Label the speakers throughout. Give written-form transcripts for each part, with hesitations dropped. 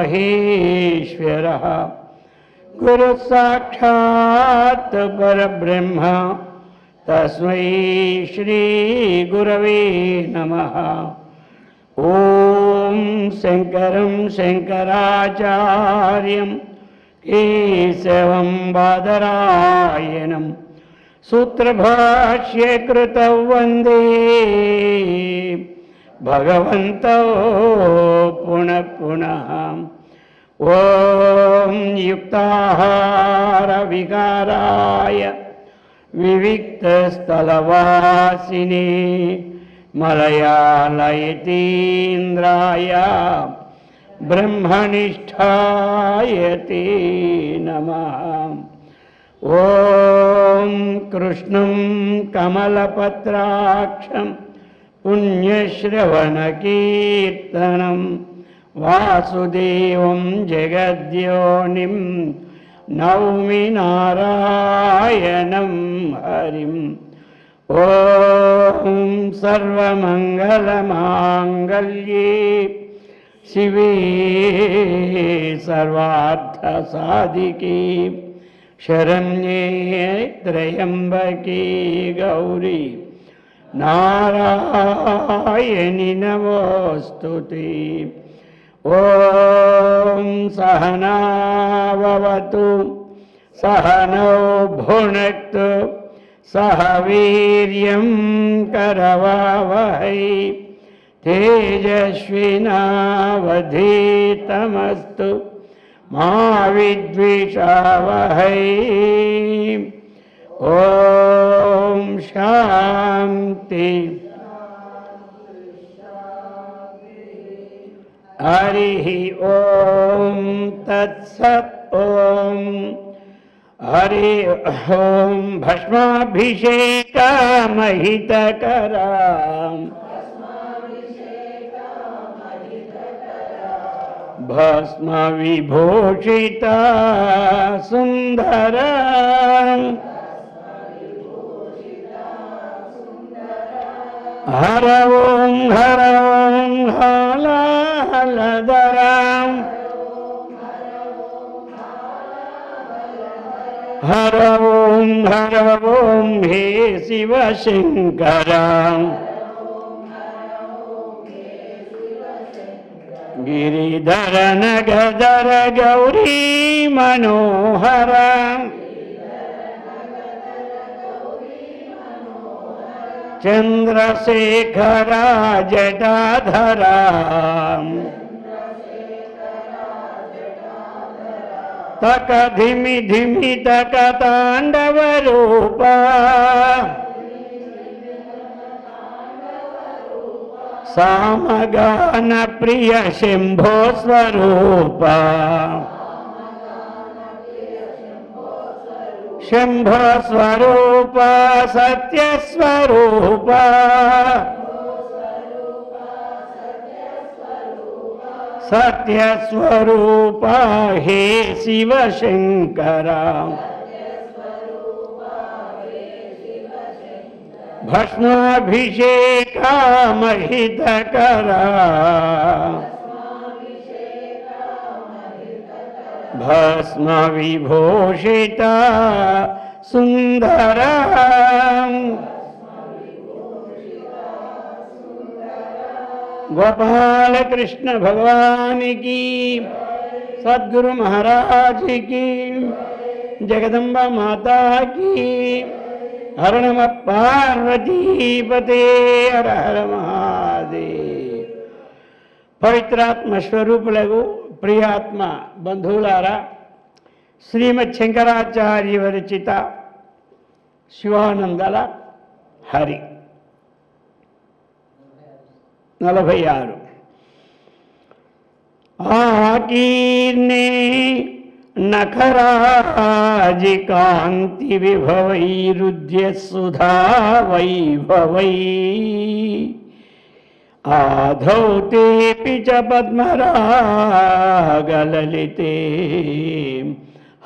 Speaker 1: महेश्वरः गुरुः साक्षात् परब्रह्म तस्मै श्री गुरवे नमः। ॐ शङ्करं शङ्कराचार्यं केशवं बादरायणं सूत्रभाष्यकृतौ वन्दे भगवन्तौ पुनः पुनः। ॐ युक्ताहारविकाराय विविक्तस्थलवासिने मलयालयतीन्द्राय ब्रह्मनिष्ठाय ते नमः। ॐ कृष्णं कमलपत्राक्षं पुण्यश्रवणकीर्तनं वासुदेवं जगद्योनिं नौमि नारायणं हरिं। ॐ सर्वमङ्गलमाङ्गल्ये शिवे सर्वार्थसाधिके शरण्ये त्र्यम्बके गौरी नारायणि नमोऽस्तुते। ॐ सहना भवतु सहनौ भुनक्तु सह वीर्यं करवावहै तेजस्विनावधीतमस्तु मा विद्विषावहै। ॐ शान्ति हरिः ॐ तत्सत्। ॐ हरि ॐ भस्माभिषेकमहितकराम् भस्मविभूषिता सुन्दराम् हर ॐ हालाहलधराम् हर ॐ हे शिवशङ्कराम् गिरिधर नगधर गौरी मनोहर चंद्रशेखर जटाधर तक धिमि धिमि तक तांडव रूप सामगान प्रिय शंभो स्वरूप शंभो स्वरूप सत्य स्वरूप सत्य स्वरूप हे शिव शंकर भस्माभिषेकमहितकरा भस्मविभूषिता सुंदरा गोपाल कृष्ण भगवान की सद्गुरु महाराज की जगदम्बा माता की हर नमः पार्वती पते हर हर महादेव। पवित्रात्म स्वरूपुलगु प्रियात्म बंधुलारा श्रीमत् शंकराचार्य विरचित शिवानंदल हरि 46 आकीर्णे नखराजि कांति विभवैरुद्य सुधा वैभवै आधौ तेऽपि च पद्मरागललिते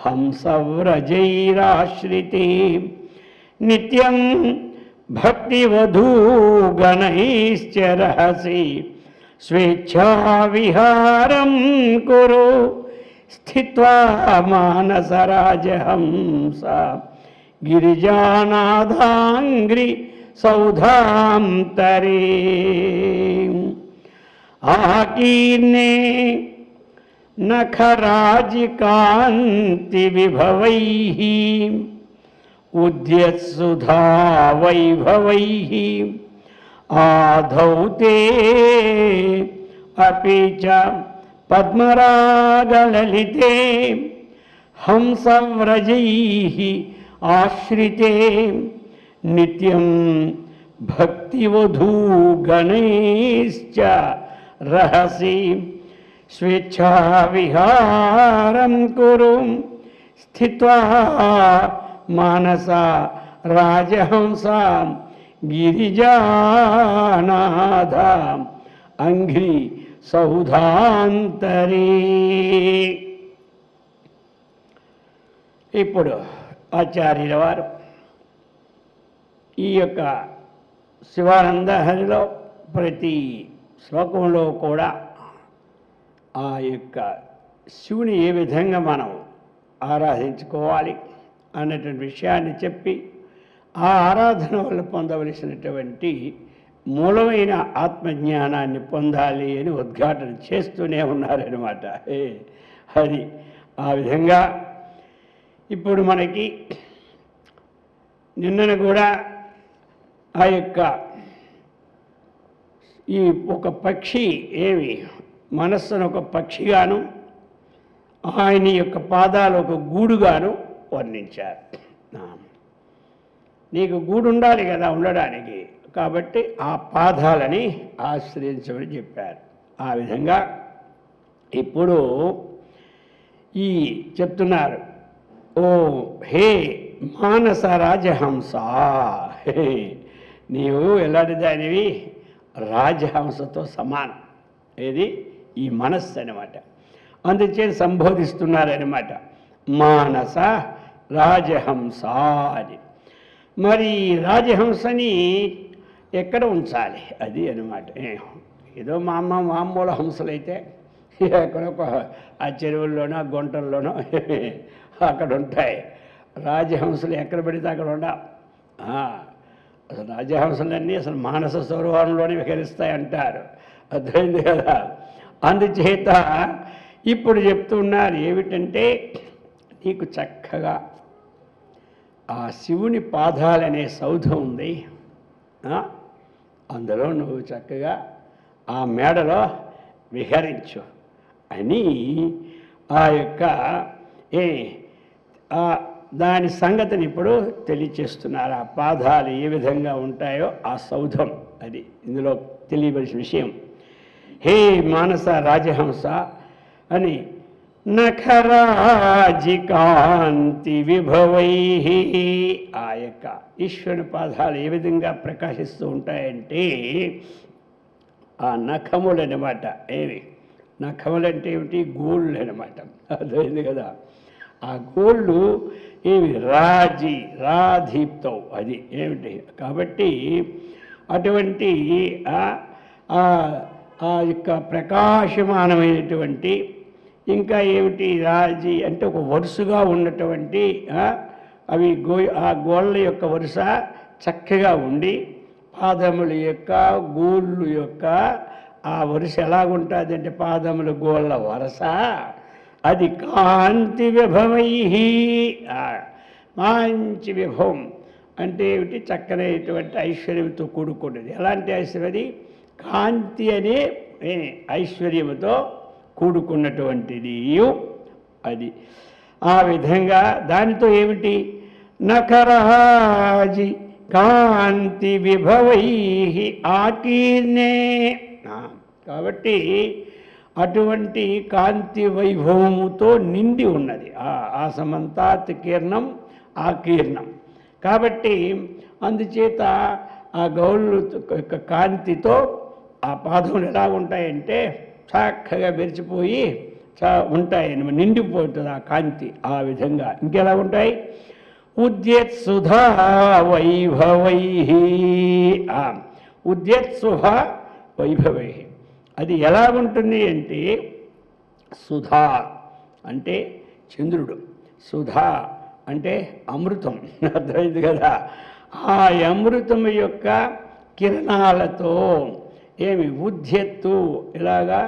Speaker 1: हंसव्रजैराश्रिते नित्यं भक्तिवधू गणैश्च रहसि స్వేచ్ఛా విహారం కురు స్థిత్వా మానస రాజహంస గిరిజానాథాంగ్రి సౌధాంతరే ఆకీర్ణే నఖరాజికాంతి విభవైః ఉద్యత్సుధా వైభవైః ఆధౌ తే అపి చ పద్మరాగలలితే హంసవ్రజైః ఆశ్రితే నిత్యం భక్తివధూగణైశ్చ రహసి స్వేచ్ఛా విహారం కురు స్థిత్వా మానస రాజహంస గిరిజానాథ అంఘ్రి సౌధాంతరే. ఇప్పుడు ఆచార్యుల వారు ఈ యొక్క శివానంద హరిలో ప్రతి శ్లోకంలో కూడా ఆ యొక్క శివుని ఏ విధంగా మనం ఆరాధించుకోవాలి అన్నటువంటి విషయాన్ని చెప్పి ఆ ఆరాధన వల్ల పొందవలసినటువంటి మూలమైన ఆత్మజ్ఞానాన్ని పొందాలి అని ఉద్ఘాటన చేస్తూనే ఉన్నారన్నమాట. అది ఆ విధంగా ఇప్పుడు మనకి నిన్నన కూడా ఆ యొక్క ఈ ఒక పక్షి ఏమి మనస్సును ఒక పక్షిగాను ఆయన యొక్క పాదాలు ఒక గూడుగాను వర్ణించారు. నీకు గూడు ఉండాలి కదా ఉండడానికి, కాబట్టి ఆ పాదాలని ఆశ్రయించమని చెప్పారు. ఆ విధంగా ఇప్పుడు ఈ చెప్తున్నారు, ఓ హే మానస రాజహంస, నీవు ఎలాంటి దానివి రాజహంసతో సమానం. ఏది ఈ మనస్సు అనమాట. అందుచే సంబోధిస్తున్నారనమాట మానస రాజహంస అని. మరి రాజహంసని ఎక్కడ ఉంచాలి అది అనమాట. ఏదో మామూలు హంసలైతే ఎక్కడొక ఆ చెరువుల్లోనో గుంటల్లోనో అక్కడ ఉంటాయి. రాజహంసలు ఎక్కడ పెడితే అక్కడ ఉండవు. అసలు రాజహంసలన్నీ అసలు మానస సరోవరంలోనే విహరిస్తాయి అంటారు. అర్థమైంది కదా. అందుచేత ఇప్పుడు చెప్తున్నారు ఏమిటంటే, నీకు చక్కగా ఆ శివుని పాదాలనే సౌధం ఉంది, అందులో నువ్వు చక్కగా ఆ మేడలో విహరించు అని ఆ యొక్క దాని సంగతిని ఇప్పుడు తెలియచేస్తున్నారు. ఆ పాదాలు ఏ విధంగా ఉంటాయో ఆ సౌధం అది ఇందులో తెలియవలసిన విషయం. హే మానస రాజహంస అని నఖరాజికాంతి విభవై, ఆ యొక్క ఈశ్వరుని పాదాలు ఏ విధంగా ప్రకాశిస్తూ ఉంటాయంటే ఆ నఖములు అనమాట. ఏవి నఖములు అంటే ఏమిటి? గోళ్ళు అనమాట. అర్థమైంది కదా. ఆ గోళ్ళు ఏవి? రాధీప్తం, అది ఏమిటి కాబట్టి అటువంటి ఆ యొక్క ప్రకాశమానమైనటువంటి ఇంకా ఏమిటి రాజీ అంటే ఒక వరుసగా ఉన్నటువంటి అవి ఆ గోళ్ళ యొక్క వరుస చక్కగా ఉండి పాదముల యొక్క గోళ్ళు యొక్క ఆ వరుస ఎలాగుంటుంది అంటే పాదముల గోళ్ళ వరుస అది కాంతి విభవై, మంచి విభవం అంటే ఏమిటి? చక్కనైనటువంటి ఐశ్వర్యంతో కూడుకున్నది. ఎలాంటి ఐశ్వర్యం? కాంతి అనే ఐశ్వర్యముతో కూడుకున్నటువంటిది అది. ఆ విధంగా దానితో ఏమిటి? నఖరాజి కాంతి విభవై ఆకీర్ణే. కాబట్టి అటువంటి కాంతి వైభవముతో నిండి ఉన్నది. ఆసమంతాత్ కీర్ణం ఆకీర్ణం. కాబట్టి అందుచేత ఆ గౌళ్ళు యొక్క కాంతితో ఆ పాదములు ఎలా ఉంటాయంటే చక్కగా మెరిచిపోయి ఉంటాయి, నిండిపోతుంది ఆ కాంతి. ఆ విధంగా ఇంకెలా ఉంటాయి? ఉద్యత్సుధా వైభవై, ఉద్యత్సుధ వైభవై అది ఎలా ఉంటుంది అంటే సుధా అంటే చంద్రుడు, సుధా అంటే అమృతం, అర్థమైంది కదా. ఆ అమృతం యొక్క కిరణాలతో ఏమి ఉద్యత్తు, ఇలాగా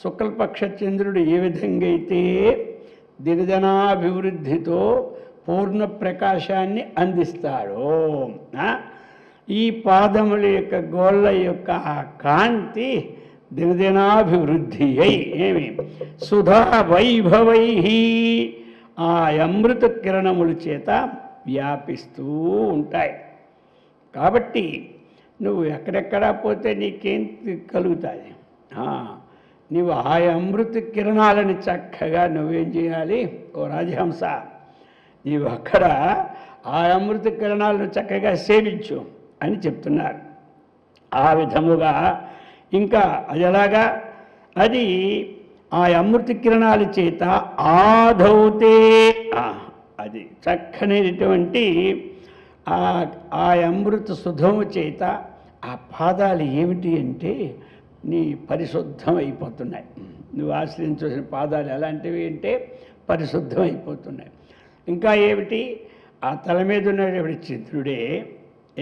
Speaker 1: శుక్లపక్ష చంద్రుడు ఏ విధంగా అయితే దినదినాభివృద్ధితో పూర్ణ ప్రకాశాన్ని అందిస్తాడో, ఈ పాదముల యొక్క గోళ్ళ యొక్క ఆ కాంతి దినదినాభివృద్ధి అయి ఏమి సుధా వైభవై ఆ అమృత కిరణముల చేత వ్యాపిస్తూ ఉంటాయి. కాబట్టి నువ్వు ఎక్కడెక్కడా పోతే నీకేం కలుగుతుంది? నీవు ఆ అమృత కిరణాలను చక్కగా నువ్వేం చేయాలి? ఓ రాజహంస, నీవు అక్కడ ఆ అమృత కిరణాలను చక్కగా సేవించు అని చెప్తున్నారు. ఆ విధముగా ఇంకా అది ఎలాగా? అది ఆ అమృత కిరణాల చేత ఆధౌతే, అది చక్కనైనటువంటి ఆ అమృత సుధము చేత ఆ పాదాలు ఏమిటి అంటే నీ పరిశుద్ధం అయిపోతున్నాయి. నువ్వు ఆశ్రయించవలసిన పాదాలు ఎలాంటివి అంటే పరిశుద్ధం అయిపోతున్నాయి. ఇంకా ఏమిటి? ఆ తల మీద ఉన్నటువంటి చంద్రుడే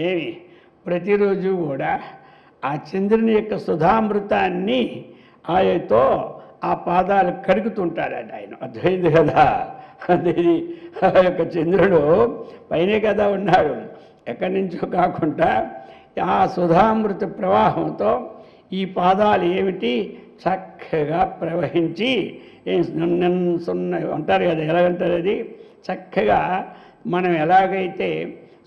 Speaker 1: ఏమి ప్రతిరోజు కూడా ఆ చంద్రుని యొక్క సుధామృతాన్ని ఆయనతో ఆ పాదాలు కడుగుతుంటాడట ఆయన. అర్థమైంది కదా. అది ఆ యొక్క చంద్రుడు పైనే కదా ఉన్నాడు, ఎక్కడి నుంచో కాకుండా ఆ సుధామృత ప్రవాహంతో ఈ పాదాలు ఏమిటి చక్కగా ప్రవహించి సున్న అంటారు కదా, ఎలాగంటారు అది చక్కగా మనం ఎలాగైతే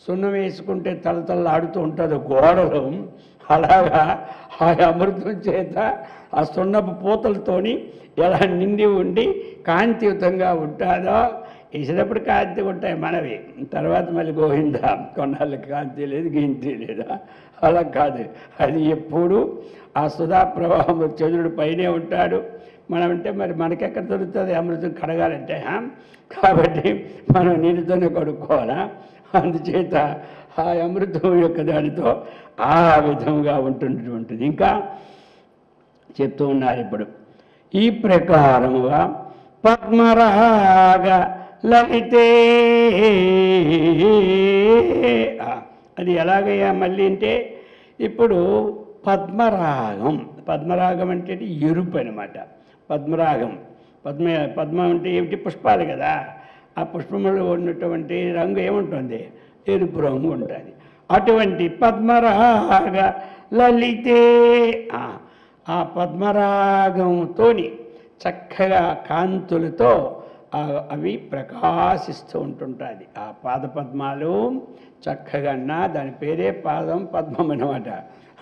Speaker 1: సున్నం వేసుకుంటే తలతల్లాడుతూ ఉంటుందో గోడలు, అలాగా ఆ అమృతం చేత ఆ సున్నపు పూతలతోని ఎలా నిండి ఉండి కాంతియుతంగా ఉంటుందో, వేసినప్పుడు కాంతి ఉంటాయి మనవి, తర్వాత మళ్ళీ గోవిందా కొన్నాళ్ళకి కాంతి లేదు గింతి లేదా, అలా కాదు. అది ఎప్పుడు ఆ సుధా ప్రవాహం చంద్రుడు పైనే ఉంటాడు. మనం అంటే మరి మనకెక్కడ దొరుకుతుంది అమృతం కడగాలంటే? కాబట్టి మనం నీటితోనే కడుక్కోవాలా. అందుచేత ఆ అమృతం యొక్క దానితో ఆ విధంగా ఉంటున్నటువంటిది. ఇంకా చెప్తూ ఉన్నారు ఇప్పుడు, ఈ ప్రకారముగా పద్మరాగ లలితే, అది ఎలాగయ్యా మళ్ళీ అంటే ఇప్పుడు పద్మరాగం, పద్మరాగం అంటే ఎరుపు అనమాట. పద్మరాగం, పద్మం అంటే ఏమిటి? పుష్పాలు కదా. ఆ పుష్పములో ఉన్నటువంటి రంగు ఏముంటుంది? ఎరుపు రంగు ఉంటుంది. అటువంటి పద్మరాగ లలితే, ఆ పద్మరాగంతోని చక్కగా కాంతులతో అవి ప్రకాశిస్తూ ఉంటుంటుంది. ఆ పాదపద్మాలు చక్కగా దాని పేరే పాదం పద్మం అన్నమాట.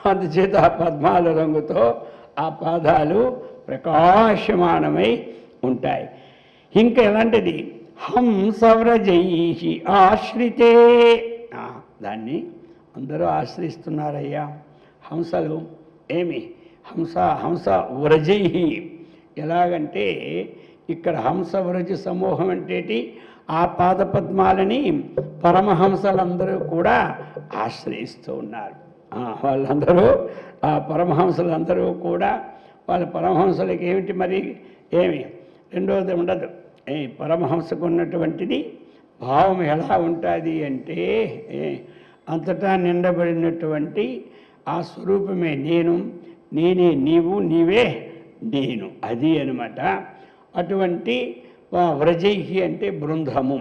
Speaker 1: అందుచేత ఆ పద్మాల రంగుతో ఆ పాదాలు ప్రకాశమానమై ఉంటాయి. ఇంకా ఎలాంటిది? హంసవ్రజై ఆశ్రితే, దాన్ని అందరూ ఆశ్రయిస్తున్నారయ్యా. హంసలు ఏమి? హంస వ్రజై, ఎలాగంటే ఇక్కడ హంస వ్రజ సమూహం అంటే ఆ పాదపద్మాలని పరమహంసలందరూ కూడా ఆశ్రయిస్తూ ఉన్నారు. వాళ్ళందరూ ఆ పరమహంసలందరూ కూడా వాళ్ళ పరమహంసలకి ఏమిటి మరి? ఏమి రెండోది ఉండదు. పరమహంసకు ఉన్నటువంటిది భావం ఎలా ఉంటుంది అంటే అంతటా నిండబడినటువంటి ఆ స్వరూపమే నేను, నేనే నీవు, నీవే నేను, అది అనమాట. అటువంటి వ్రజైహి అంటే బృందము,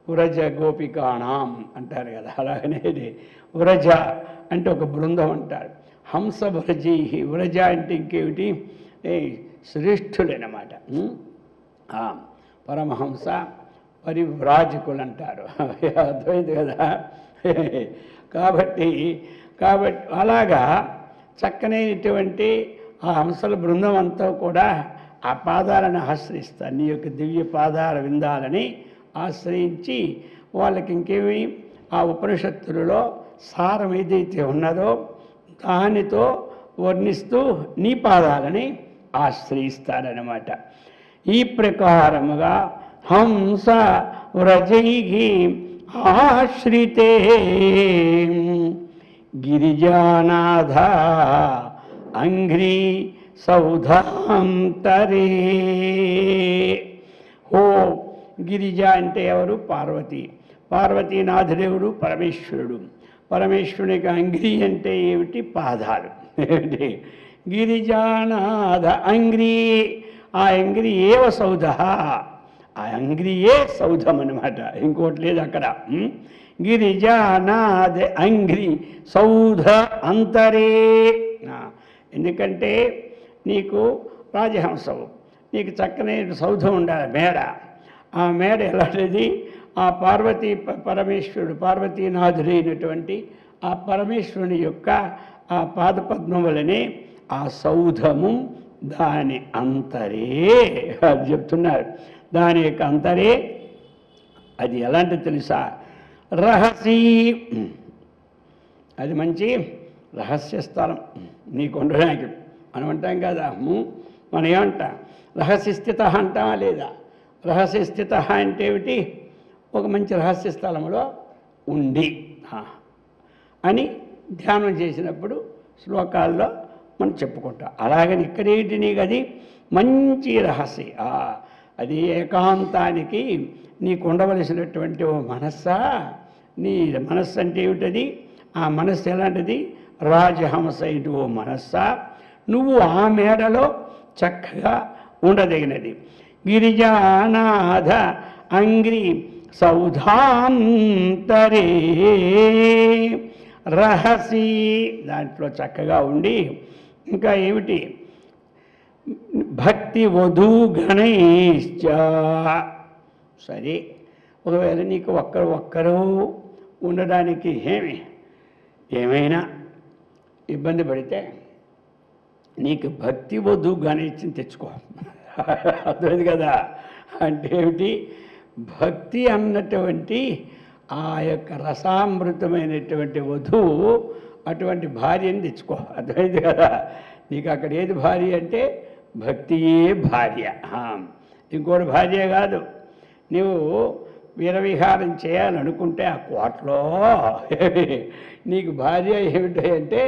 Speaker 1: వ్రజ గోపికాణం అంటారు కదా, అలాగనే వ్రజ అంటే ఒక బృందం అంటారు. హంస వ్రజైహి, వ్రజ అంటే ఇంకేమిటి? శ్రేష్ఠులనమాట. పరమహంస పరివ్రాజకులు అంటారు. అర్థమైంది కదా. కాబట్టి అలాగా చక్కనైనటువంటి ఆ హంసల బృందం అంతా కూడా ఆ పాదాలను ఆశ్రయిస్తారు. నీ యొక్క దివ్య పాదాల విందాలని ఆశ్రయించి వాళ్ళకి ఇంకేమి ఆ ఉపనిషత్తులలో సారం ఏదైతే ఉన్నదో దానితో వర్ణిస్తూ నీ పాదాలని ఆశ్రయిస్తారన్నమాట. ఈ ప్రకారముగా హంస వ్రజైహి ఆశ్రితే గిరిజానాథ అంఘ్రీ సౌధాంతరే. ఓ గిరిజ అంటే ఎవరు? పార్వతి. పార్వతీనాథదేవుడు పరమేశ్వరుడు. పరమేశ్వరునికి అంఘ్రి అంటే ఏమిటి? పాదాలు. ఏమిటి? గిరిజానాథ అంఘ్రీ. ఆ అంఘ్రి ఏవ సౌధ. ఆ అంఘ్రియే సౌధం అన్నమాట, ఇంకోటి లేదు అక్కడ. గిరిజానాథ అంఘ్రి సౌధ అంతరే. ఎందుకంటే నీకు రాజహంసవు, నీకు చక్కని సౌధం ఉండాలి, మేడ. ఆ మేడ ఎలాంటిది? ఆ పరమేశ్వరుడు పార్వతీనాథుడైనటువంటి ఆ పరమేశ్వరుని యొక్క ఆ పాదపద్మములనే ఆ సౌధము, దాని అంతరే అది చెప్తున్నారు. దాని యొక్క అంతరే అది ఎలాంటిది తెలుసా? రహస్యీ. అది మంచి రహస్య స్థలం నీకు ఉండడానికి. మనం అంటాం కదా, మనం ఏమంటాం? రహస్య స్థిత అంటామా లేదా? రహస్య స్థిత అంటే ఏమిటి? ఒక మంచి రహస్య స్థలంలో ఉండి అని ధ్యానం చేసినప్పుడు శ్లోకాల్లో మనం చెప్పుకుంటాం. అలాగని ఇక్కడేంటి నీకు అది మంచి రహస్య. అది ఏకాంతానికి నీకు ఉండవలసినటువంటి ఓ మనస్సా. నీ మనస్సు అంటే ఏమిటది? ఆ మనస్సు ఎలాంటిది? రాజహంస ఇటు ఓ మనస్సా, నువ్వు ఆ మేడలో చక్కగా ఉండదగినది. గిరిజానాథ అంఘ్రి సౌధాంతరే రహసి, దాంట్లో చక్కగా ఉండి. ఇంకా ఏమిటి? భక్తి వధూ గణైశ్చ. సరే, ఒకవేళ నీకు ఒక్కరు ఉండడానికి ఏమైనా ఇబ్బంది పడితే నీకు భక్తి వధూ గణేష్ని తెచ్చుకో. అర్థమైంది కదా? అంటే ఏమిటి? భక్తి అన్నటువంటి ఆ యొక్క రసామృతమైనటువంటి వధువు, అటువంటి భార్యని తెచ్చుకో. అర్థమైంది కదా? నీకు అక్కడ ఏది భార్య అంటే భక్తియే భార్య, ఇంకోటి భార్య కాదు. నువ్వు వీరవిహారం చేయాలనుకుంటే ఆ కోటలో నీకు భార్య ఏమిటంటే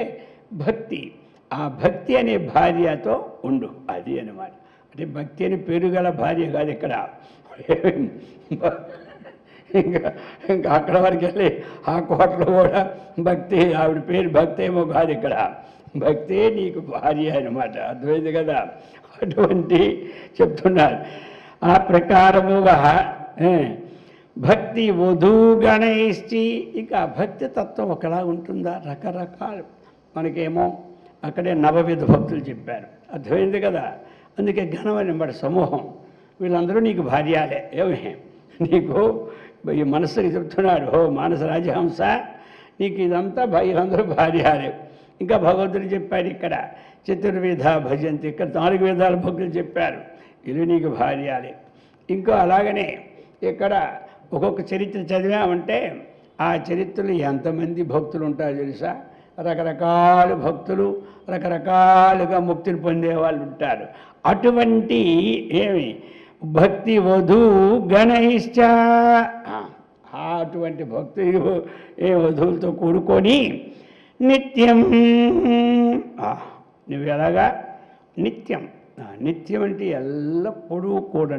Speaker 1: భక్తి. ఆ భక్తి అనే భార్యతో ఉండు, అది అన్నమాట. అంటే భక్తి అని పేరు గల భార్య కాదు ఇక్కడ. ఇంకా అక్కడ వరకు వెళ్ళి ఆ కోటలో కూడా భక్తి, ఆవిడ పేరు భక్తి ఏమో కాదు ఇక్కడ. భక్తే నీకు భార్య అన్నమాట. అర్థమైంది కదా? అటువంటి చెప్తున్నారు. ఆ ప్రకారముగా భక్తి వధూ గణైష్టి. ఇక భక్తి తత్వం ఒకలా ఉంటుందా? రకరకాలు. మనకేమో అక్కడే నవవిధ భక్తులు చెప్పారు. అర్థమైంది కదా? అందుకే ఘనమైన మరి సమూహం, వీళ్ళందరూ నీకు భార్యాలే. ఏమే నీకు ఈ మనస్సుకి చెప్తున్నాడు, ఓ మానస రాజహంస, నీకు ఇదంతా వీళ్ళందరూ భార్యాలే. ఇంకా భగవంతుడు చెప్పారు ఇక్కడ చతుర్విధ భజంతి, ఇక్కడ 4 విధాల భక్తులు చెప్పారు, వీళ్ళు నీకు భార్యాలే. ఇంకో అలాగనే ఇక్కడ ఒక్కొక్క చరిత్ర చదివామంటే ఆ చరిత్రలో ఎంతమంది భక్తులు ఉంటారో తెలుసా? రకరకాల భక్తులు రకరకాలుగా ముక్తిని పొందే వాళ్ళు ఉంటారు. అటువంటి భక్తి వధూ గణైశ్చ, అటువంటి భక్తులు వధువులతో కూడుకొని నిత్యం. నువ్వు ఎలాగా? నిత్యం. నిత్యం అంటే ఎల్లప్పుడూ కూడా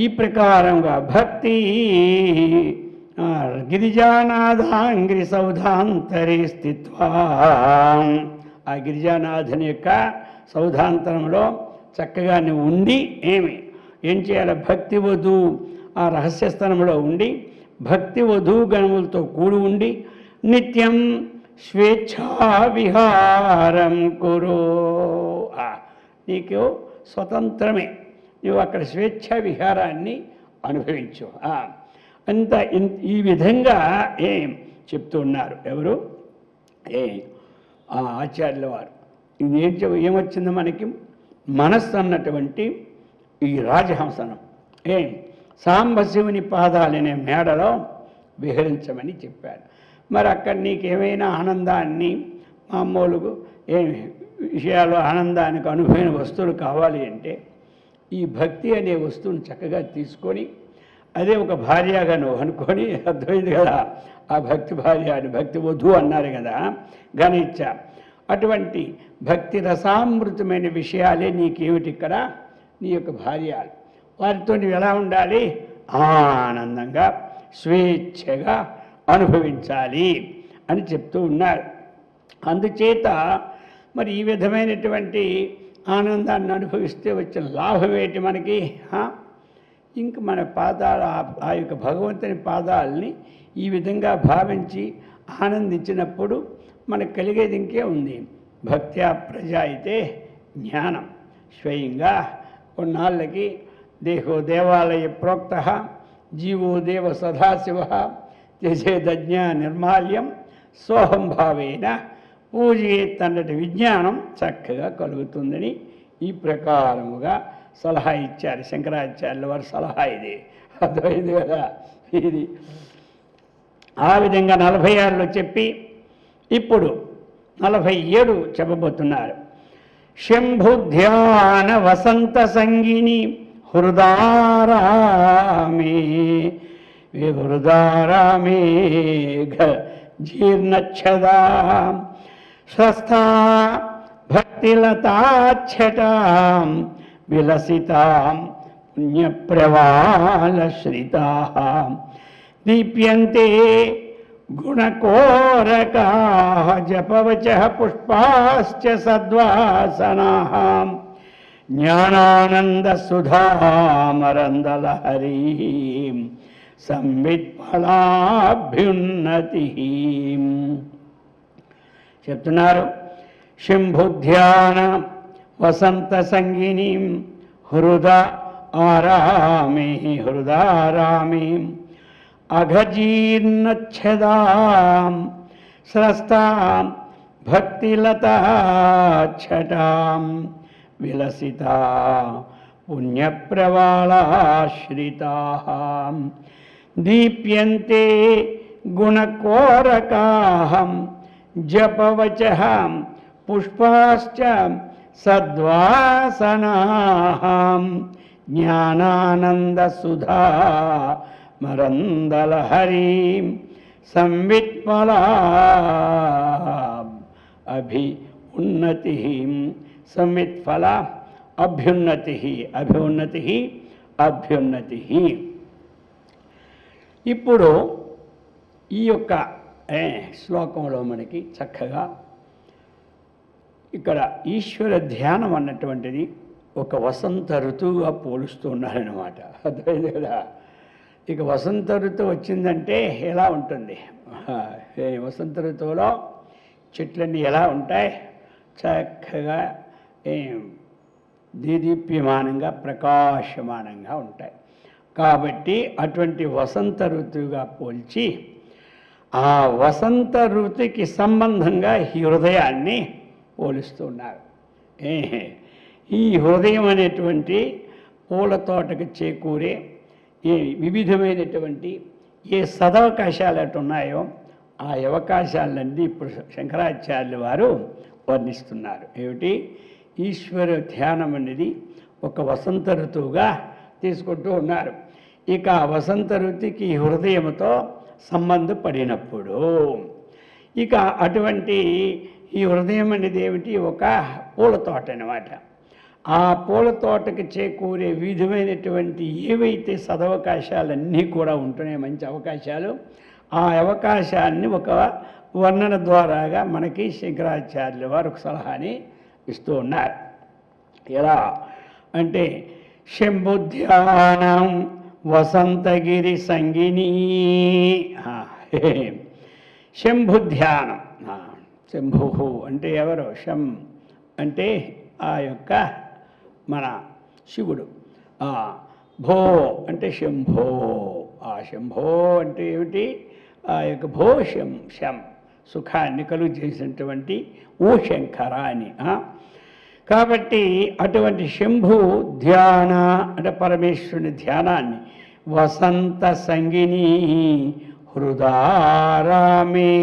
Speaker 1: ఈ ప్రకారంగా భక్తి గిరిజానాథాంగ్రి సౌధాంతరే స్థిత్వా. ఆ గిరిజానాథుని యొక్క సౌధాంతరంలో చక్కగా నువ్వు ఉండి ఏం చేయాలి? భక్తి వధూ ఆ రహస్యస్థానంలో ఉండి భక్తి వధూ గణములతో కూడి ఉండి నిత్యం స్వేచ్ఛా విహారం కురు. నీకు స్వతంత్రమే, నువ్వు అక్కడ స్వేచ్ఛా విహారాన్ని అనుభవించు. అంత ఈ విధంగా చెప్తున్నారు. ఎవరు? ఆచార్యుల వారు. ఇది ఏమొచ్చిందో మనకి? మనస్సు అన్నటువంటి ఈ రాజహంసనం సాంబశివుని పాదాలనే మేడలో విహరించమని చెప్పాడు. మరి అక్కడ నీకేమైనా ఆనందాన్ని, మామూలు విషయాలు ఆనందానికి అనుభవైన వస్తువులు కావాలి అంటే ఈ భక్తి అనే వస్తువుని చక్కగా తీసుకొని అదే ఒక భార్యగా నువ్వు అనుకొని, అర్థమైంది కదా, ఆ భక్తి భార్య అని భక్తి వధువు అన్నారు కదా గణించ. అటువంటి భక్తి రసామృతమైన విషయాలే నీకేమిటి ఇక్కడ, నీ యొక్క భార్యలు. వారితో నువ్వు ఎలా ఉండాలి, ఆనందంగా స్వేచ్ఛగా అనుభవించాలి అని చెప్తూ ఉన్నారు. అందుచేత మరి ఈ విధమైనటువంటి ఆనందాన్ని అనుభవిస్తే వచ్చిన లాభం ఏంటి మనకి? ఇంక మన పాదాలు, ఆ యొక్క భగవంతుని పాదాలని ఈ విధంగా భావించి ఆనందించినప్పుడు మనకు కలిగేది ఇంకే ఉంది. భక్త్యా ప్రజాయితే జ్ఞానం. స్వయంగా కొన్నాళ్ళకి దేహో దేవాలయ ప్రోక్త జీవో దేవ సదాశివ త్యజేదజ్ఞ నిర్మాల్యం సోహం భావేన పూజయేత్ అన్నటి విజ్ఞానం చక్కగా కలుగుతుందని ఈ ప్రకారముగా సలహా ఇచ్చారు శంకరాచార్యుల వారి సలహా. ఇది అర్థమైంది కదా. ఇది ఆ విధంగా 46లో చెప్పి ఇప్పుడు 47 చెప్పబోతున్నారు. శంభు ధ్యాన వసంత సంగిని హృదారామే హృదారామే జీర్ణచ్చదా స్వస్థా భక్తిలతాచ్చటాం విలసితాం పుణ్యప్రవాళశ్రితాం దీప్యంతే గుణకోరకాః జపవచః పుష్పాశ్చ సద్వాసనాః జ్ఞానానందసుధామరందలహరీం సంవిత్ఫలాభ్యున్నతిః. చెప్తున్నారు, శంభుధ్యాన వసంత సంగినీం హృదా ఆరామే హృదారామే అఘజీర్ణచ్ఛదాం స్రస్తాం భక్తిలతాఛటాం విలసితా పుణ్యప్రవాళాశ్రితాః దీప్యంతే గుణకోరకాః జపవచః పుష్పాశ్చ సద్వాసనాః జ్ఞానానందసుధా మరందలహరీం సంవిత్ఫలా అభ్యున్నతి సంవిత్ఫల అభ్యున్నతి అభ్యున్నతి అభ్యున్నతి. ఇప్పుడు ఈ యొక్క శ్లోకంలో మనకి చక్కగా ఇక్కడ ఈశ్వర ధ్యానం అన్నటువంటిది ఒక వసంత ఋతువుగా పోలుస్తూ ఉన్నారన్నమాట. అర్థమైంది కదా. ఇక వసంత ఋతువు వచ్చిందంటే ఎలా ఉంటుంది? వసంత ఋతువులో చెట్లన్నీ ఎలా ఉంటాయి? చక్కగా దీదీప్యమానంగా ప్రకాశమానంగా ఉంటాయి. కాబట్టి అటువంటి వసంత ఋతువుగా పోల్చి ఆ వసంత ఋతువుకి సంబంధంగా ఈ హృదయాన్ని పోలుస్తున్నారు. ఈ హృదయం అనేటువంటి పూల తోటకు చేకూరే ఏ వివిధమైనటువంటి ఏ సదవకాశాలు అటు ఉన్నాయో ఆ అవకాశాలన్నీ ఇప్పుడు శంకరాచార్యుల వారు వర్ణిస్తున్నారు. ఏమిటి? ఈశ్వర ధ్యానం అనేది ఒక వసంత ఋతువుగా తీసుకుంటూ ఉన్నారు. ఇక వసంత ఋతువుకి హృదయంతో సంబంధపడినప్పుడు ఇక అటువంటి ఈ హృదయం అనేది ఏమిటి? ఒక పూల తోట అన్నమాట. ఆ పూల తోటకి చేకూరే విధమైనటువంటి ఏవైతే సదవకాశాలన్నీ కూడా ఉంటున్నాయి, మంచి అవకాశాలు, ఆ అవకాశాన్ని ఒక వర్ణన ద్వారాగా మనకి శంకరాచార్యుల వారు ఒక సలహాని ఇస్తూ ఉన్నారు. ఎలా అంటే శంభుధ్యానం వసంతగిరి సంగిని. శంభుధ్యానం, శంభు అంటే ఎవరు? శం అంటే ఆ యొక్క మన శివుడు. భో అంటే శంభో. ఆ శంభో అంటే ఏమిటి? ఆ యొక్క భో శం శం సుఖాన్ని కలుగు చేసినటువంటి ఓ శంకర అని. కాబట్టి అటువంటి శంభు ధ్యాన అంటే పరమేశ్వరుని ధ్యానాన్ని వసంత సంగిని హృదారామే.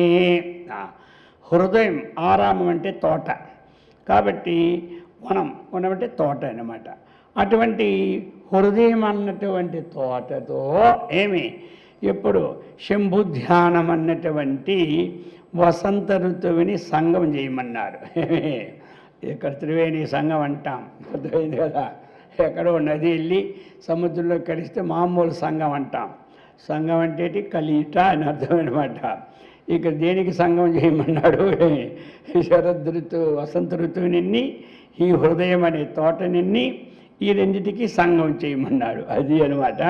Speaker 1: హృదయం ఆరామం అంటే తోట, కాబట్టి వనం అంటే తోట అన్నమాట. అటువంటి హృదయం అన్నటువంటి తోటతో ఏమి ఇప్పుడు శంభుధ్యానం అన్నటువంటి వసంత ఋతువుని సంగం చేయమన్నారు. ఇక్కడ త్రివేణి సంగం అంటాం, అర్థమైంది కదా. ఎక్కడో నది వెళ్ళి సముద్రంలో కలిస్తే మామూలు సంగం అంటాం. సంగం అంటే కలియుట అని అర్థమన్నమాట. ఇక దేనికి సంగం చేయమన్నాడు? శరద్ ఋతువు వసంత ఋతువుని ఈ హృదయం అనే తోటనిన్ని ఈ రెండిటికి సంగం చేయమన్నాడు. అది అనమాట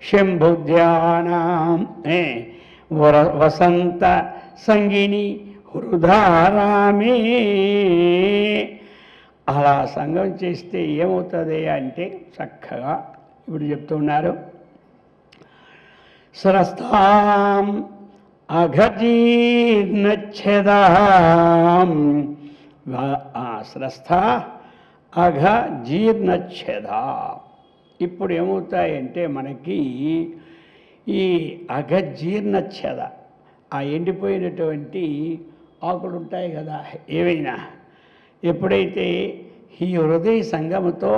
Speaker 1: శంభుధ్యానం వసంత సంగిని హృదారామే. అలా సంగం చేస్తే ఏమవుతుంది అంటే చక్కగా ఇప్పుడు చెప్తున్నారు. స్రస్తాం అఘజీర్ణచ్ఛేదాం స్రస్థ అఘ జీర్ణచ్ఛేద. ఇప్పుడు ఏమవుతాయంటే మనకి ఈ అఘజీర్ణచ్ఛేద, ఆ ఎండిపోయినటువంటి ఆకులు ఉంటాయి కదా ఏవైనా, ఎప్పుడైతే ఈ హృదయ సంగముతో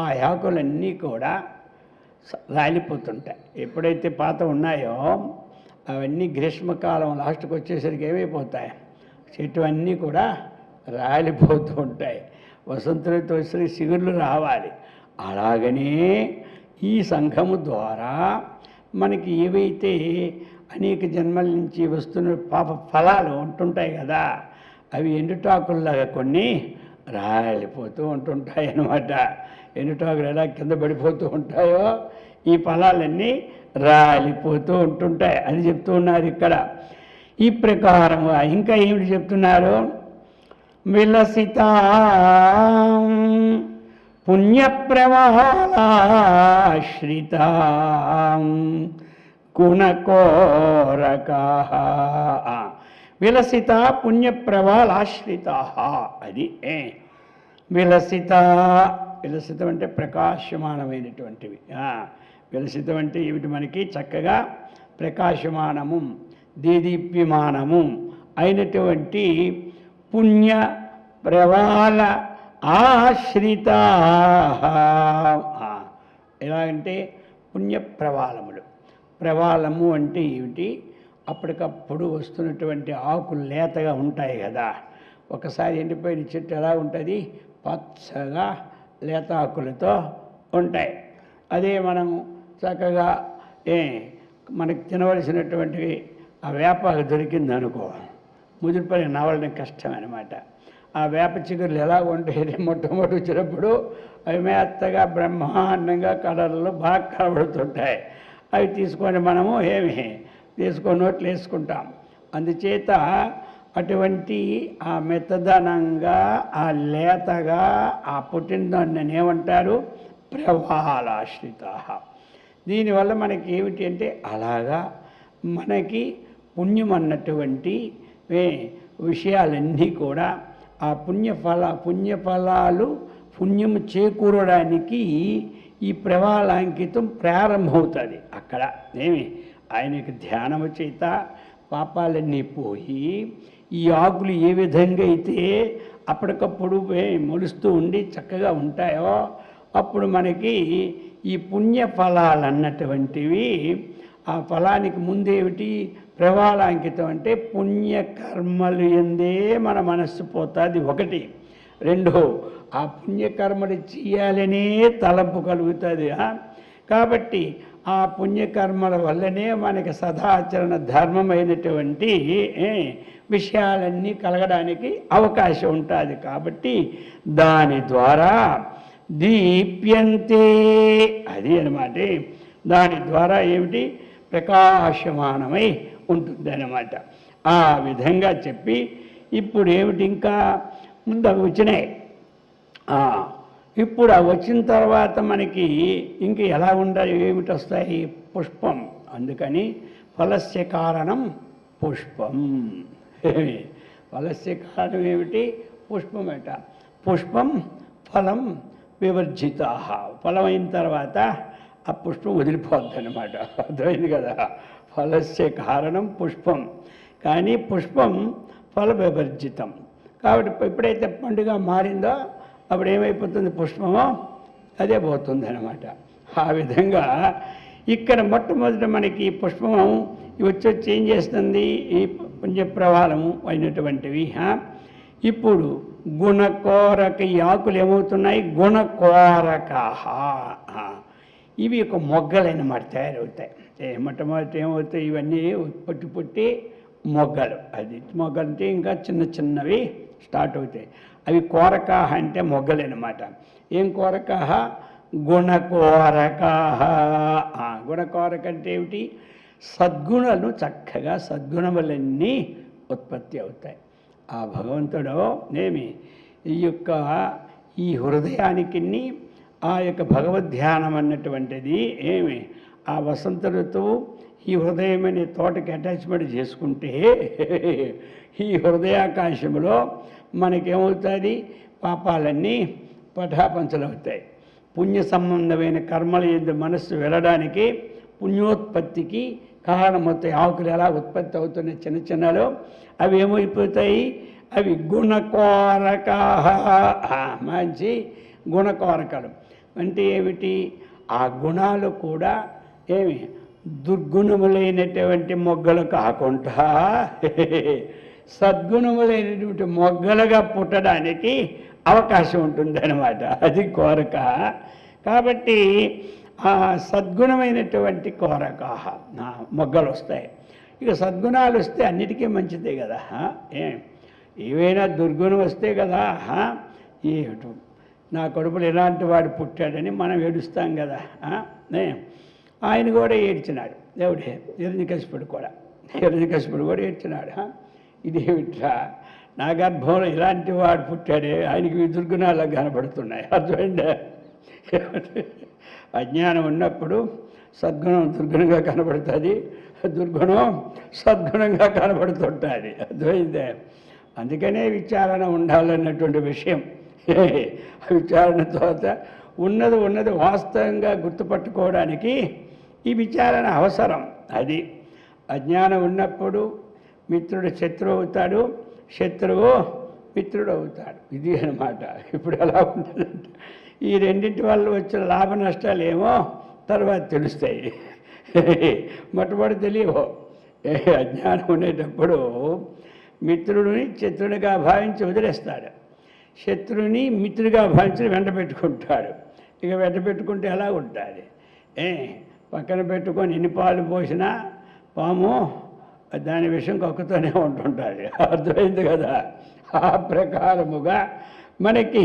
Speaker 1: ఆ ఆకులన్నీ కూడా రాలిపోతుంటాయి. ఎప్పుడైతే పాత ఉన్నాయో అవన్నీ గ్రీష్మకాలం లాస్ట్కి వచ్చేసరికి ఏమైపోతాయి, చెట్టు అన్నీ కూడా రాలిపోతూ ఉంటాయి. వసంత ఋతువు వచ్చేసరికి చిగుర్లు రావాలి. అలాగనే ఈ సంఘము ద్వారా మనకి ఏవైతే అనేక జన్మల నుంచి వస్తున్న పాప ఫలాలు ఉంటుంటాయి కదా, అవి ఎండుటాకుల్లాగా కొన్ని రాలిపోతూ ఉంటుంటాయి అన్నమాట. ఎండుటాకులు ఎలా కింద పడిపోతూ ఉంటాయో ఈ ఫలాలన్నీ రాలిపోతూ ఉంటుంటాయి అని చెప్తూ ఉన్నారు ఇక్కడ. ఈ ప్రకారంగా ఇంకా ఏమిటి చెప్తున్నారు? విలసిత పుణ్యప్రవాళాశ్రిత గుణకోరక. విలసిత పుణ్యప్రవాళాశ్రిత. అది విలసిత. విలసితం అంటే ప్రకాశమానమైనటువంటివి. విలసితం అంటే ఏమిటి? మనకి చక్కగా ప్రకాశమానము దేదీప్యమానము అయినటువంటి పుణ్య ప్రవాళ ఆశ్రిత. ఎలాగంటే పుణ్య ప్రవాళములు. ప్రవాళము అంటే ఏమిటి? అప్పటికప్పుడు వస్తున్నటువంటి ఆకులు లేతగా ఉంటాయి కదా. ఒకసారి ఎండిపోయిన చెట్టు ఎలా ఉంటుంది? పచ్చగా లేత ఆకులతో ఉంటాయి. అదే మనం చక్కగా మనకి తినవలసినటువంటివి ఆ వేపాకు దొరికిందనుకో, ముదిరిపోయి నవలడం కష్టం అనమాట. ఆ వేప చిగురులు ఎలా ఉంటాయి? మొట్టమొదటి వచ్చినప్పుడు అవి మెత్తగా బ్రహ్మాండంగా కలర్లో బాగా కనబడుతుంటాయి. అవి తీసుకొని మనము తీసుకొని నోట్లు వేసుకుంటాం. అందుచేత అటువంటి ఆ మెత్తదనంగా ఆ లేతగా ఆ పుట్టిన దాన్ని ఏమంటారు? ప్రవాళాశ్రిత. దీనివల్ల మనకి ఏమిటి అంటే అలాగా మనకి పుణ్యం అన్నటువంటి విషయాలన్నీ కూడా ఆ పుణ్యఫలాలు పుణ్యము చేకూరడానికి ఈ ప్రవాళాంకితం ప్రారంభమవుతుంది. అక్కడ ఆయనకి ధ్యానము చేత పాపాలన్నీ పోయి ఈ ఆకులు ఏ విధంగా అయితే అప్పటికప్పుడు మొలుస్తూ ఉండి చక్కగా ఉంటాయో అప్పుడు మనకి ఈ పుణ్య ఫలాలు అన్నటువంటివి ఆ ఫలానికి ముందేమిటి? ప్రవాళాంకితం అంటే పుణ్యకర్మలు ఎందే మన మనస్సు పోతుంది ఒకటి. రెండు, ఆ పుణ్యకర్మలు చేయాలనే తలంపు కలుగుతుంది. కాబట్టి ఆ పుణ్యకర్మల వల్లనే మనకి సదాచరణ ధర్మమైనటువంటి విషయాలన్నీ కలగడానికి అవకాశం ఉంటుంది. కాబట్టి దాని ద్వారా దీప్యంతే. అది అన్నమాట. దాని ద్వారా ఏమిటి? ప్రకాశమానమై ఉంటుంది అన్నమాట. ఆ విధంగా చెప్పి ఇప్పుడు ఏమిటి ఇంకా ముందు అవి వచ్చినాయి. ఇప్పుడు అవి వచ్చిన తర్వాత మనకి ఇంక ఎలా ఉండాలి? ఏమిటి వస్తాయి? పుష్పం. అందుకని ఫలస్య కారణం పుష్పం. ఫలస్య కారణం ఏమిటి? పుష్పమేట. పుష్పం ఫలం వివర్జిత. ఫలం అయిన తర్వాత ఆ పుష్పం వదిలిపోద్ది అన్నమాట. అర్థమైంది కదా? ఫలస్య కారణం పుష్పం, కానీ పుష్పం ఫల వివర్జితం. కాబట్టి ఎప్పుడైతే పండుగ మారిందో అప్పుడు ఏమైపోతుంది? పుష్పము అదే పోతుంది అన్నమాట. ఆ విధంగా ఇక్కడ మొట్టమొదట మనకి పుష్పం వచ్చి ఏం చేస్తుంది, ఈ పుణ్యప్రవాహము అయినటువంటివి. ఇప్పుడు గుణకోరక ఈ ఆకులు ఏమవుతున్నాయి, గుణకోరక, ఇవి ఒక మొగ్గలైనమాట తయారవుతాయి. మొట్టమొదటి ఏమవుతాయి, ఇవన్నీ పుట్టి పుట్టి మొగ్గలు. అది మొగ్గలు అంటే ఇంకా చిన్న చిన్నవి స్టార్ట్ అవుతాయి. అవి కోరకాహ అంటే మొగ్గలన్నమాట. ఏం కోరకాహ, గుణకోరకాహ. గుణకోరక అంటే ఏమిటి, సద్గుణాలు చక్కగా సద్గుణములన్నీ ఉత్పత్తి అవుతాయి. ఆ భగవంతుడు ఈ హృదయానికి ఆ యొక్క భగవద్ధ్యానం అన్నటువంటిది ఆ వసంత ఋతువు ఈ హృదయం అనే తోటకి అటాచ్మెంట్ చేసుకుంటే ఈ హృదయాకాశంలో మనకేమవుతుంది, పాపాలన్నీ పటాపంచలవుతాయి. పుణ్య సంబంధమైన కర్మల యందు మనస్సు వెళ్ళడానికి, పుణ్యోత్పత్తికి కారణమవుతాయి. ఆకులు ఎలా ఉత్పత్తి అవుతున్నాయి చిన్న చిన్నలో, అవి ఏమైపోతాయి, అవి గుణకోరక, మంచి గుణకోరకలు. అంటే ఏమిటి, ఆ గుణాలు కూడా దుర్గుణములైనటువంటి మొగ్గలు కాకుండా సద్గుణములైనటువంటి మొగ్గలుగా పుట్టడానికి అవకాశం ఉంటుందన్నమాట. అది కోరక. కాబట్టి ఆ సద్గుణమైనటువంటి కోరక మొగ్గలు వస్తాయి. ఇక సద్గుణాలు వస్తే అన్నిటికీ మంచిదే కదా. ఏవైనా దుర్గుణం వస్తే కదా ఏమిటో నా కడుపులో ఎలాంటి వాడు పుట్టాడని మనం ఏడుస్తాం కదా. ఆయన కూడా ఏడ్చినాడు, దేవుడే హిరణ్యకశిపుడు కూడా ఏడ్చినాడు. ఇదేమిట్రా, నా గర్భంలో ఇలాంటి వాడు పుట్టాడే, ఆయనకి దుర్గుణాలకు కనబడుతున్నాయి. అర్థమైందా? అజ్ఞానం ఉన్నప్పుడు సద్గుణం దుర్గుణంగా కనబడుతుంది, దుర్గుణం సద్గుణంగా కనబడుతుంటుంది. అర్థమైందే? అందుకనే విచారణ ఉండాలన్నటువంటి విషయం. విచారణ తర్వాత ఉన్నది వాస్తవంగా గుర్తుపట్టుకోవడానికి ఈ విచారణ అవసరం. అది అజ్ఞానం ఉన్నప్పుడు మిత్రుడు శత్రువు అవుతాడు, శత్రువు మిత్రుడు అవుతాడు. ఇది అన్నమాట. ఇప్పుడు ఎలా ఉంటుందంటే ఈ రెండింటి వల్ల వచ్చిన లాభ నష్టాలు ఏమో తర్వాత తెలుస్తాయి, మొట్టమొదటి తెలియవు. అజ్ఞానం ఉండేటప్పుడు మిత్రుడిని శత్రుడిగా భావించి వదిలేస్తాడు, శత్రువుని మిత్రుడిగా భావించి వెంట పెట్టుకుంటాడు. ఇక వెంట పెట్టుకుంటే ఎలా ఉంటుంది, పక్కన పెట్టుకొని ఎన్ని పాలు పోసినా పాము దాని విషయం కక్కుతూనే ఉంటుంటుంది. అర్థమైంది కదా? ఆ ప్రకారముగా మనకి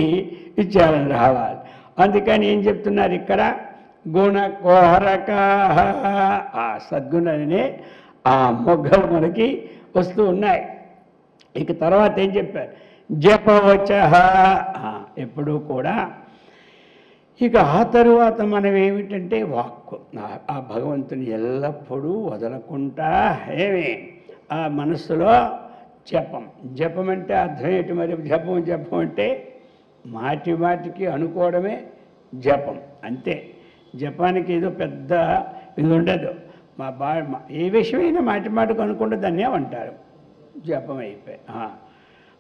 Speaker 1: విచారణ రావాలి. అందుకని ఏం చెప్తున్నారు ఇక్కడ, గుణకోరక, ఆ సద్గుణనే ఆ మొగ్గలు మనకి వస్తూ ఉన్నాయి. ఇక తర్వాత ఏం చెప్పారు, జపవచ, ఎప్పుడూ కూడా. ఇక ఆ తరువాత మనం ఏమిటంటే వాక్కు, ఆ భగవంతుని ఎల్లప్పుడూ వదలకుండా ఆ మనస్సులో జపం అంటే అర్థం ఏంటి మరి? జపం అంటే మాటికి అనుకోవడమే జపం అంతే. జపానికి ఏదో పెద్ద ఇది ఉండదు. ఏ విషయమైనా మాటికి అనుకుంటే దాన్ని ఏమంటారు, జపం అయిపోయి.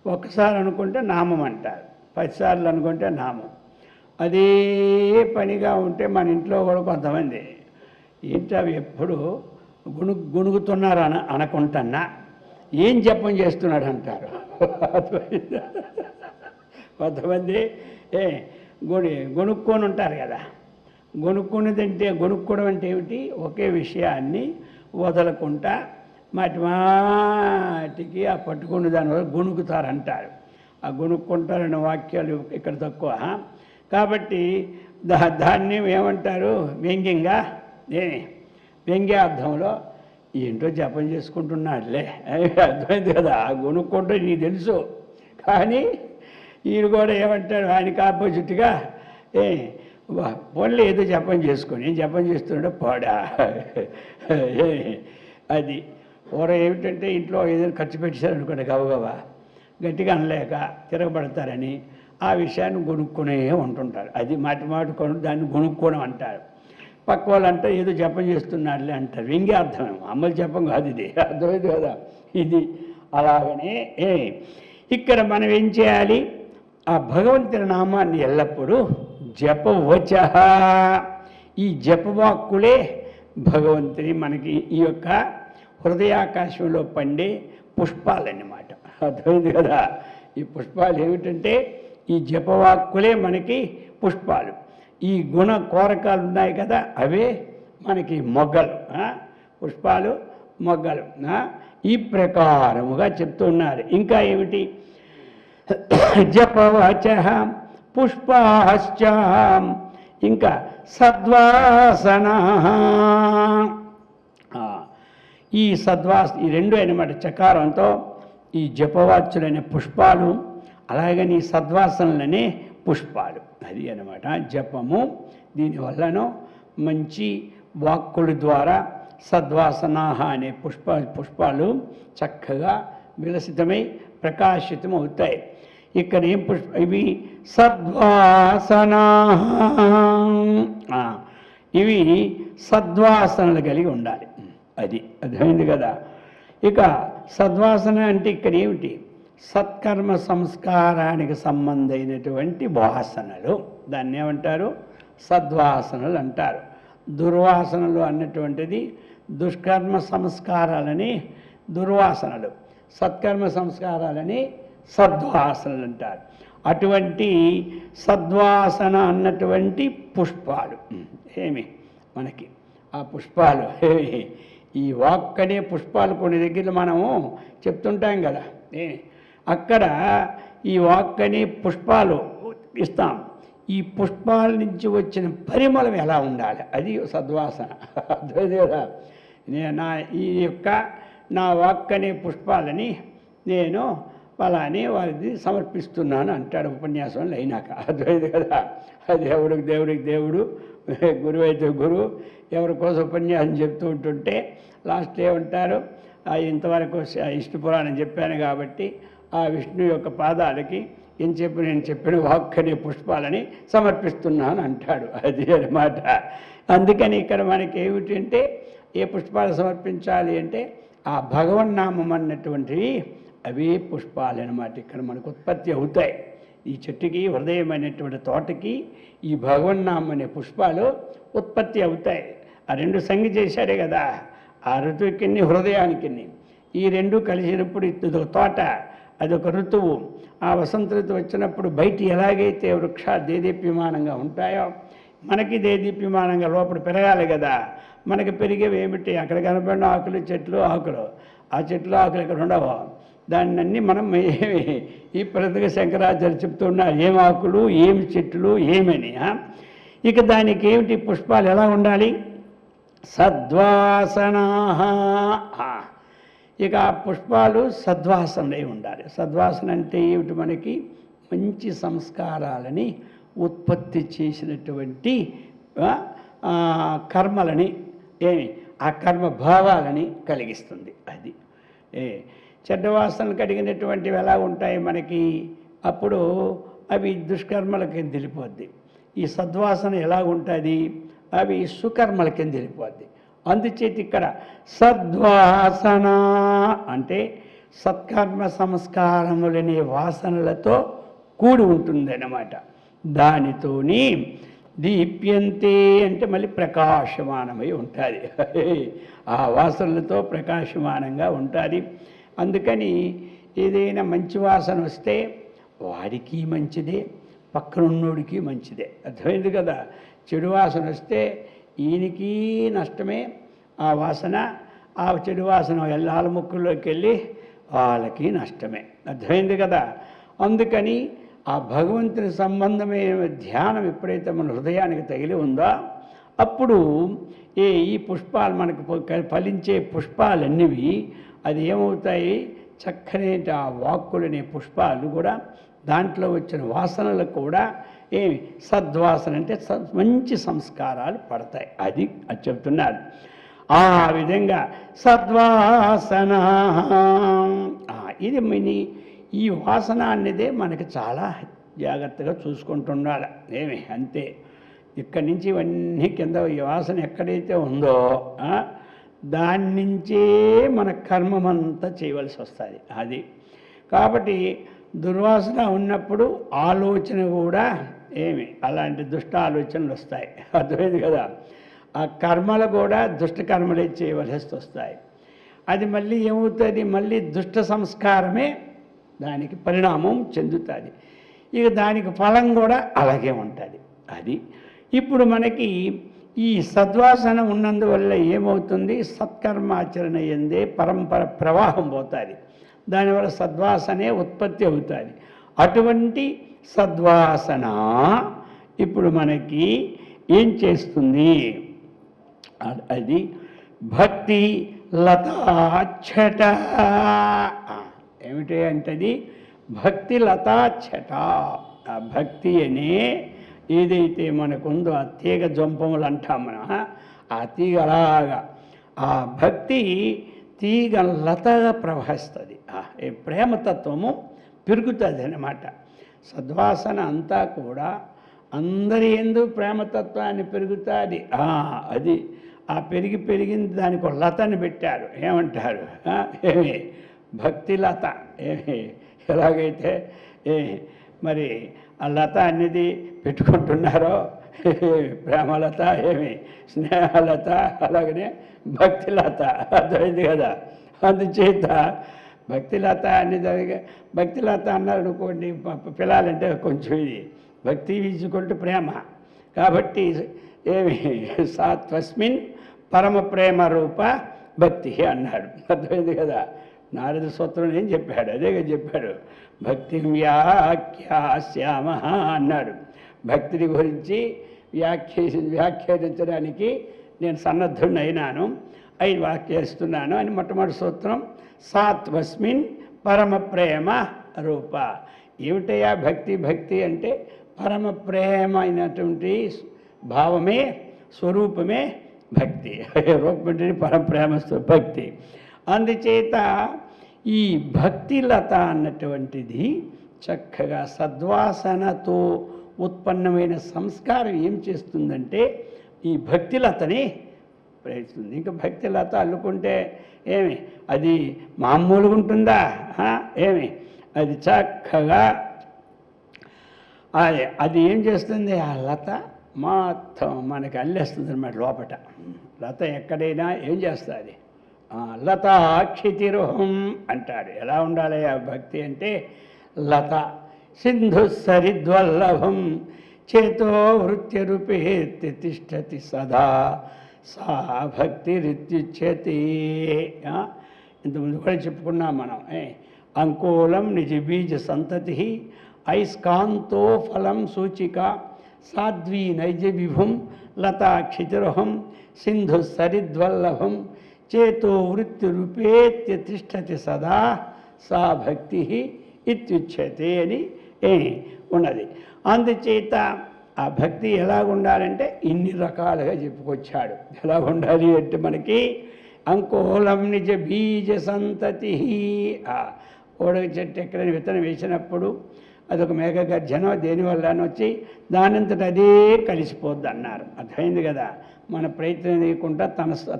Speaker 1: ఒక్కసారి అనుకుంటే నామం అంటారు, 10 సార్లు అనుకుంటే నామం. అదే పనిగా ఉంటే మన ఇంట్లో కూడా కొంతమంది ఏంటి అవి ఎప్పుడు గుణుగుతున్నారు అనుకుంటున్నా, ఏం జపం చేస్తున్నాడు అంటారు. కొంతమంది గొనుక్కొని ఉంటారు కదా. గొనుక్కోవడం అంటే ఏమిటి, ఒకే విషయాన్ని వదలకుండా మాటికి ఆ పట్టుకున్న దానివల్ల గొణుకుతారంటారు. ఆ గొనుక్కుంటారన్న వాక్యాలు ఇక్కడ తక్కువ. కాబట్టి దాన్ని ఏమంటారు, వ్యంగ్యార్థంలో ఏంటో జపం చేసుకుంటున్నాడులే, అర్థమైంది కదా. ఆ గొనుక్కుంటే నీకు తెలుసు, కానీ ఈయన కూడా ఏమంటాడు, ఆయనకి ఆపోజిట్గా పోన్లే ఏదో జపం చేసుకొని, ఏం జపం చేస్తున్నాడో పోడా. అది ఏమిటంటే ఇంట్లో ఏదైనా ఖర్చు పెట్టారనుకోండి, గబగబా గట్టిగా అనలేక తిరగబడతారని ఆ విషయాన్ని గొనుక్కునే ఉంటుంటారు. అది మాటి దాన్ని గొనుక్కోవడం అంటారు. పక్క వాళ్ళంటే ఏదో జపం చేస్తున్నాడులే అంటారు, వ్యంగ్యార్థమేమో, అమ్మలు జపం కాదు ఇది. అర్థమైంది కదా. ఇది అలాగనే ఇక్కడ మనం ఏం చేయాలి, ఆ భగవంతుని నామాన్ని ఎల్లప్పుడూ జపవచ, ఈ జపవాక్కులే భగవంతుని మనకి ఈ యొక్క హృదయాకాశంలో పండే పుష్పాలన్నమాట. అర్థమైంది కదా. ఈ పుష్పాలు ఏమిటంటే ఈ జపవాక్కులే మనకి పుష్పాలు. ఈ గుణ కోరకాలు ఉన్నాయి కదా, అవే మనకి మొగ్గలు, పుష్పాలు మొగ్గలు. ఈ ప్రకారముగా చెప్తున్నారు. ఇంకా ఏమిటి? జపవచ పుష్పాశ్చ, ఇంకా సద్వాసన. ఈ ఈ రెండు అన్నమాట చకారంతో ఈ జపవాచులనే పుష్పాలు, అలాగని సద్వాసనలనే పుష్పాలు. అది అన్నమాట జపము. దీనివల్లనో మంచి వాక్కుల ద్వారా సద్వాసనాహ అనే పుష్పాలు చక్కగా విలసితమై ప్రకాశితం అవుతాయి. ఇక్కడ ఏం ఇవి సద్వాసనా, ఇవి సద్వాసనలు కలిగి ఉండాలి. అది అర్థమైంది కదా. ఇక సద్వాసన అంటే ఇక్కడ ఏమిటి? సత్కర్మ సంస్కారానికి సంబంధమైనటువంటి వాసనలు, దాన్ని ఏమంటారు? సద్వాసనలు అంటారు. దుర్వాసనలు అన్నటువంటిది దుష్కర్మ సంస్కారాలని దుర్వాసనలు, సత్కర్మ సంస్కారాలని సద్వాసనలు అంటారు. అటువంటి సద్వాసన అన్నటువంటి పుష్పాలు ఏమి మనకి ఆ పుష్పాలు ఈ వాక్ అనే పుష్పాలు కొన్ని దగ్గర మనము చెప్తుంటాం కదా, అక్కడ ఈ వాక్ అనే పుష్పాలు ఇస్తాం. ఈ పుష్పాల నుంచి వచ్చిన పరిమళం ఎలా ఉండాలి, అది సద్వాసన. అర్థమైందా? నా వాక్ అనే పుష్పాలని నేను అలానే వారిది సమర్పిస్తున్నాను అంటాడు ఉపన్యాసంలో అయినాక. అర్థమైంది కదా. దేవుడికి దేవుడు, గురువు అయితే గురువు, ఎవరి కోసం ఉపన్యాసం చెప్తూ ఉంటుంటే లాస్ట్ ఏమంటారు? ఇంతవరకు విష్ణు పురాణం చెప్పాను కాబట్టి ఆ విష్ణు యొక్క పాదాలకి నేను చెప్పిన వాక్ అనే పుష్పాలని సమర్పిస్తున్నాను అంటాడు. అది అన్నమాట. అందుకని ఇక్కడ మనకి ఏమిటంటే ఏ పుష్పాలు సమర్పించాలి అంటే ఆ భగవన్నామం అన్నటువంటివి అవే పుష్పాలు అన్నమాట ఇక్కడ మనకు ఉత్పత్తి అవుతాయి. ఈ చెట్టుకి హృదయమైనటువంటి తోటకి ఈ భగవన్నామం అనే పుష్పాలు ఉత్పత్తి అవుతాయి. ఆ రెండు సంగి చేశాడే కదా, ఆ ఋతువుకి హృదయానికి. ఈ రెండు కలిసినప్పుడు ఇదొక తోట, అదొక ఋతువు. ఆ వసంత ఋతువు వచ్చినప్పుడు బయట ఎలాగైతే వృక్షాలు దేదీప్యమానంగా ఉంటాయో మనకి దేదీప్యమానంగా లోపల పెరగాలి కదా. మనకి పెరిగేవి ఏమిటి? అక్కడ కనపడిన ఆకులు, చెట్లు, ఆకులు. ఆ చెట్లు ఆకులు ఇక్కడ ఉండవు. దాన్ని మనం ఈ ప్రతిగా శంకరాచార్య చెప్తున్నారు ఏం ఆకులు, ఏమి చెట్లు, ఏమని. ఇక దానికి ఏమిటి పుష్పాలు ఎలా ఉండాలి? సద్వాసనా. ఇక ఆ పుష్పాలు సద్వాసనలై ఉండాలి. సద్వాసన అంటే ఏమిటి? మనకి మంచి సంస్కారాలని ఉత్పత్తి చేసినటువంటి కర్మలని ఆ కర్మ భావాలని కలిగిస్తుంది. అది చెడ్డ వాసనలు కలిగినటువంటివి ఎలా ఉంటాయి మనకి? అప్పుడు అవి దుష్కర్మల కింద వెళ్ళిపోద్ది. ఈ సద్వాసన ఎలా ఉంటుంది? అవి సుకర్మల కింద వెళ్ళిపోద్ది. అందుచేత ఇక్కడ సద్వాసన అంటే సత్కర్మ సంస్కారములనే వాసనలతో కూడి ఉంటుంది అన్నమాట. దానితోని దీప్యంతే అంటే మళ్ళీ ప్రకాశమానమై ఉంటుంది. ఆ వాసనలతో ప్రకాశమానంగా ఉంటుంది. అందుకని ఏదైనా మంచి వాసన వస్తే వాడికి మంచిదే, పక్కనున్నోడికి మంచిదే. అర్థమైంది కదా. చెడు వాసన వస్తే ఈయనకి నష్టమే, ఆ వాసన ఆ చెడు వాసన ఎల్లాల ముక్కుల్లోకి వెళ్ళి వాళ్ళకి నష్టమే. అర్థమైంది కదా. అందుకని ఆ భగవంతుని సంబంధమైన ధ్యానం ఎప్పుడైతే మన హృదయానికి తగిలి ఉందో అప్పుడు ఈ పుష్పాలు మనకు ఫలించే పుష్పాలన్నవి అది ఏమవుతాయి? చక్కని ఆ వాక్కులనే పుష్పాలు కూడా దాంట్లో వచ్చిన వాసనలకు కూడా ఏమి సద్వాసన అంటే మంచి సంస్కారాలు పడతాయి. అది చెప్తున్నారు. ఆ విధంగా సద్వాసన ఇది ఈ వాసన అనేదే మనకి చాలా జాగ్రత్తగా చూసుకుంటుండాలి. అంతే. ఇక్కడి నుంచి ఇవన్నీ కింద ఈ వాసన ఎక్కడైతే ఉందో దాని నుంచే మన కర్మమంతా చేయవలసి వస్తుంది. అది కాబట్టి దుర్వాసన ఉన్నప్పుడు ఆలోచన కూడా ఏమి అలాంటి దుష్ట ఆలోచనలు వస్తాయి. అర్థమైంది కదా. ఆ కర్మలు కూడా దుష్ట కర్మలే చేయవలసి వస్తాయి. అది మళ్ళీ ఏమవుతుంది, మళ్ళీ దుష్ట సంస్కారమే దానికి పరిణామం చెందుతుంది. ఇక దానికి ఫలం కూడా అలాగే ఉంటుంది. అది ఇప్పుడు మనకి ఈ సద్వాసన ఉన్నందువల్ల ఏమవుతుంది, సత్కర్మాచరణ ఎందే పరంపర ప్రవాహం పోతుంది. దానివల్ల సద్వాసనే ఉత్పత్తి అవుతుంది. అటువంటి సద్వాసన ఇప్పుడు మనకి ఏం చేస్తుంది, అది భక్తి లతాఛట. ఏమిటి అంటది, భక్తి లతాఛట. ఆ భక్తి అనే ఏదైతే మనకుందో ఆ తీగ జొంపములు అంటాం మనం, ఆ తీగ అలాగా ఆ భక్తి తీగ లతగా ప్రవహిస్తుంది. ఈ ప్రేమతత్వము పెరుగుతుంది అన్నమాట. సద్వాసన అంతా కూడా అందరి యందు ప్రేమతత్వాన్ని పెరుగుతుంది. అది ఆ పెరిగింది దానికి ఒక లతని పెట్టారు. ఏమంటారు, ఏమి భక్తి లత. ఏమి ఎలాగైతే మరి ఆ లత అనేది పెట్టుకుంటున్నారో, ప్రేమలత, ఏమి స్నేహలత, అలాగనే భక్తిలత. అర్థమైంది కదా. అందుచేత భక్తిలత అనేది భక్తిలత అన్నారు అనుకోండి, పిల్లలంటే కొంచెం ఇది భక్తి వీచుకుంటూ ప్రేమ కాబట్టి ఏమి సాత్వస్మిన్ పరమ ప్రేమ రూప భక్తి అన్నాడు. అర్థమైంది కదా. నారద సూత్రం ఏం చెప్పాడు, అదేగా చెప్పాడు. భక్తి వ్యాఖ్యాస్యామ అన్నాడు. భక్తిని గురించి వ్యాఖ్యానించడానికి నేను సన్నద్ధుడిని అయినాను, వ్యాఖ్యానిస్తున్నాను అని మొట్టమొదటి సూత్రం. సాత్వస్మిన్ పరమ ప్రేమ రూప. ఏమిటయా భక్తి అంటే పరమ ప్రేమ అయినటువంటి భావమే, స్వరూపమే భక్తి. రూపం అంటే పరమ ప్రేమ భక్తి. అందుచేత ఈ భక్తిలత అన్నటువంటిది చక్కగా సద్వాసనతో ఉత్పన్నమైన సంస్కారం ఏం చేస్తుందంటే ఈ భక్తిలతని ప్రయత్నిస్తుంది. ఇంకా భక్తిలత అల్లుకుంటే ఏమి అది మామూలుగా ఉంటుందా, ఏమి అది చక్కగా అది ఏం చేస్తుంది, ఆ లత మొత్తం మనకి అల్లేస్తుంది అన్నమాట లోపట. లత ఎక్కడైనా ఏం చేస్తుంది, లతా క్షితిరుహం అంటాడు. ఎలా ఉండాలి ఆ భక్తి అంటే, లత సింధు సరిద్వల్లభం చేతో వృత్యరూపే తిష్టతి సదా సా భక్తి రిత్యుచ్యతే. ఇంతకుముందు కూడా చెప్పుకున్నాం మనం. అంకోలం నిజ బీజ సంతతి ఐస్కాంతో ఫలం సూచిక సాధ్వీ నైజ విభుం లతా క్షితిరుహం సింధు సరిద్వల్లభం చేతో వృత్తిరూపేత్య తిష్టతి సదా సా భక్తి ఇత్యుచ్యతే అని ఉన్నది. అందుచేత ఆ భక్తి ఎలాగుండాలంటే ఇన్ని రకాలుగా చెప్పుకొచ్చాడు. ఎలాగుండాలి అంటే మనకి అంకోలం నిజ బీజ సంతతి. ఓడగ చెట్టు ఎక్కడైనా విత్తనం వేసినప్పుడు అదొక మేఘగర్జనం దేనివల్ల వచ్చి దానంతట అదే కలిసిపోద్ది అన్నారు. అర్థమైంది కదా. మన ప్రయత్నం చేయకుండా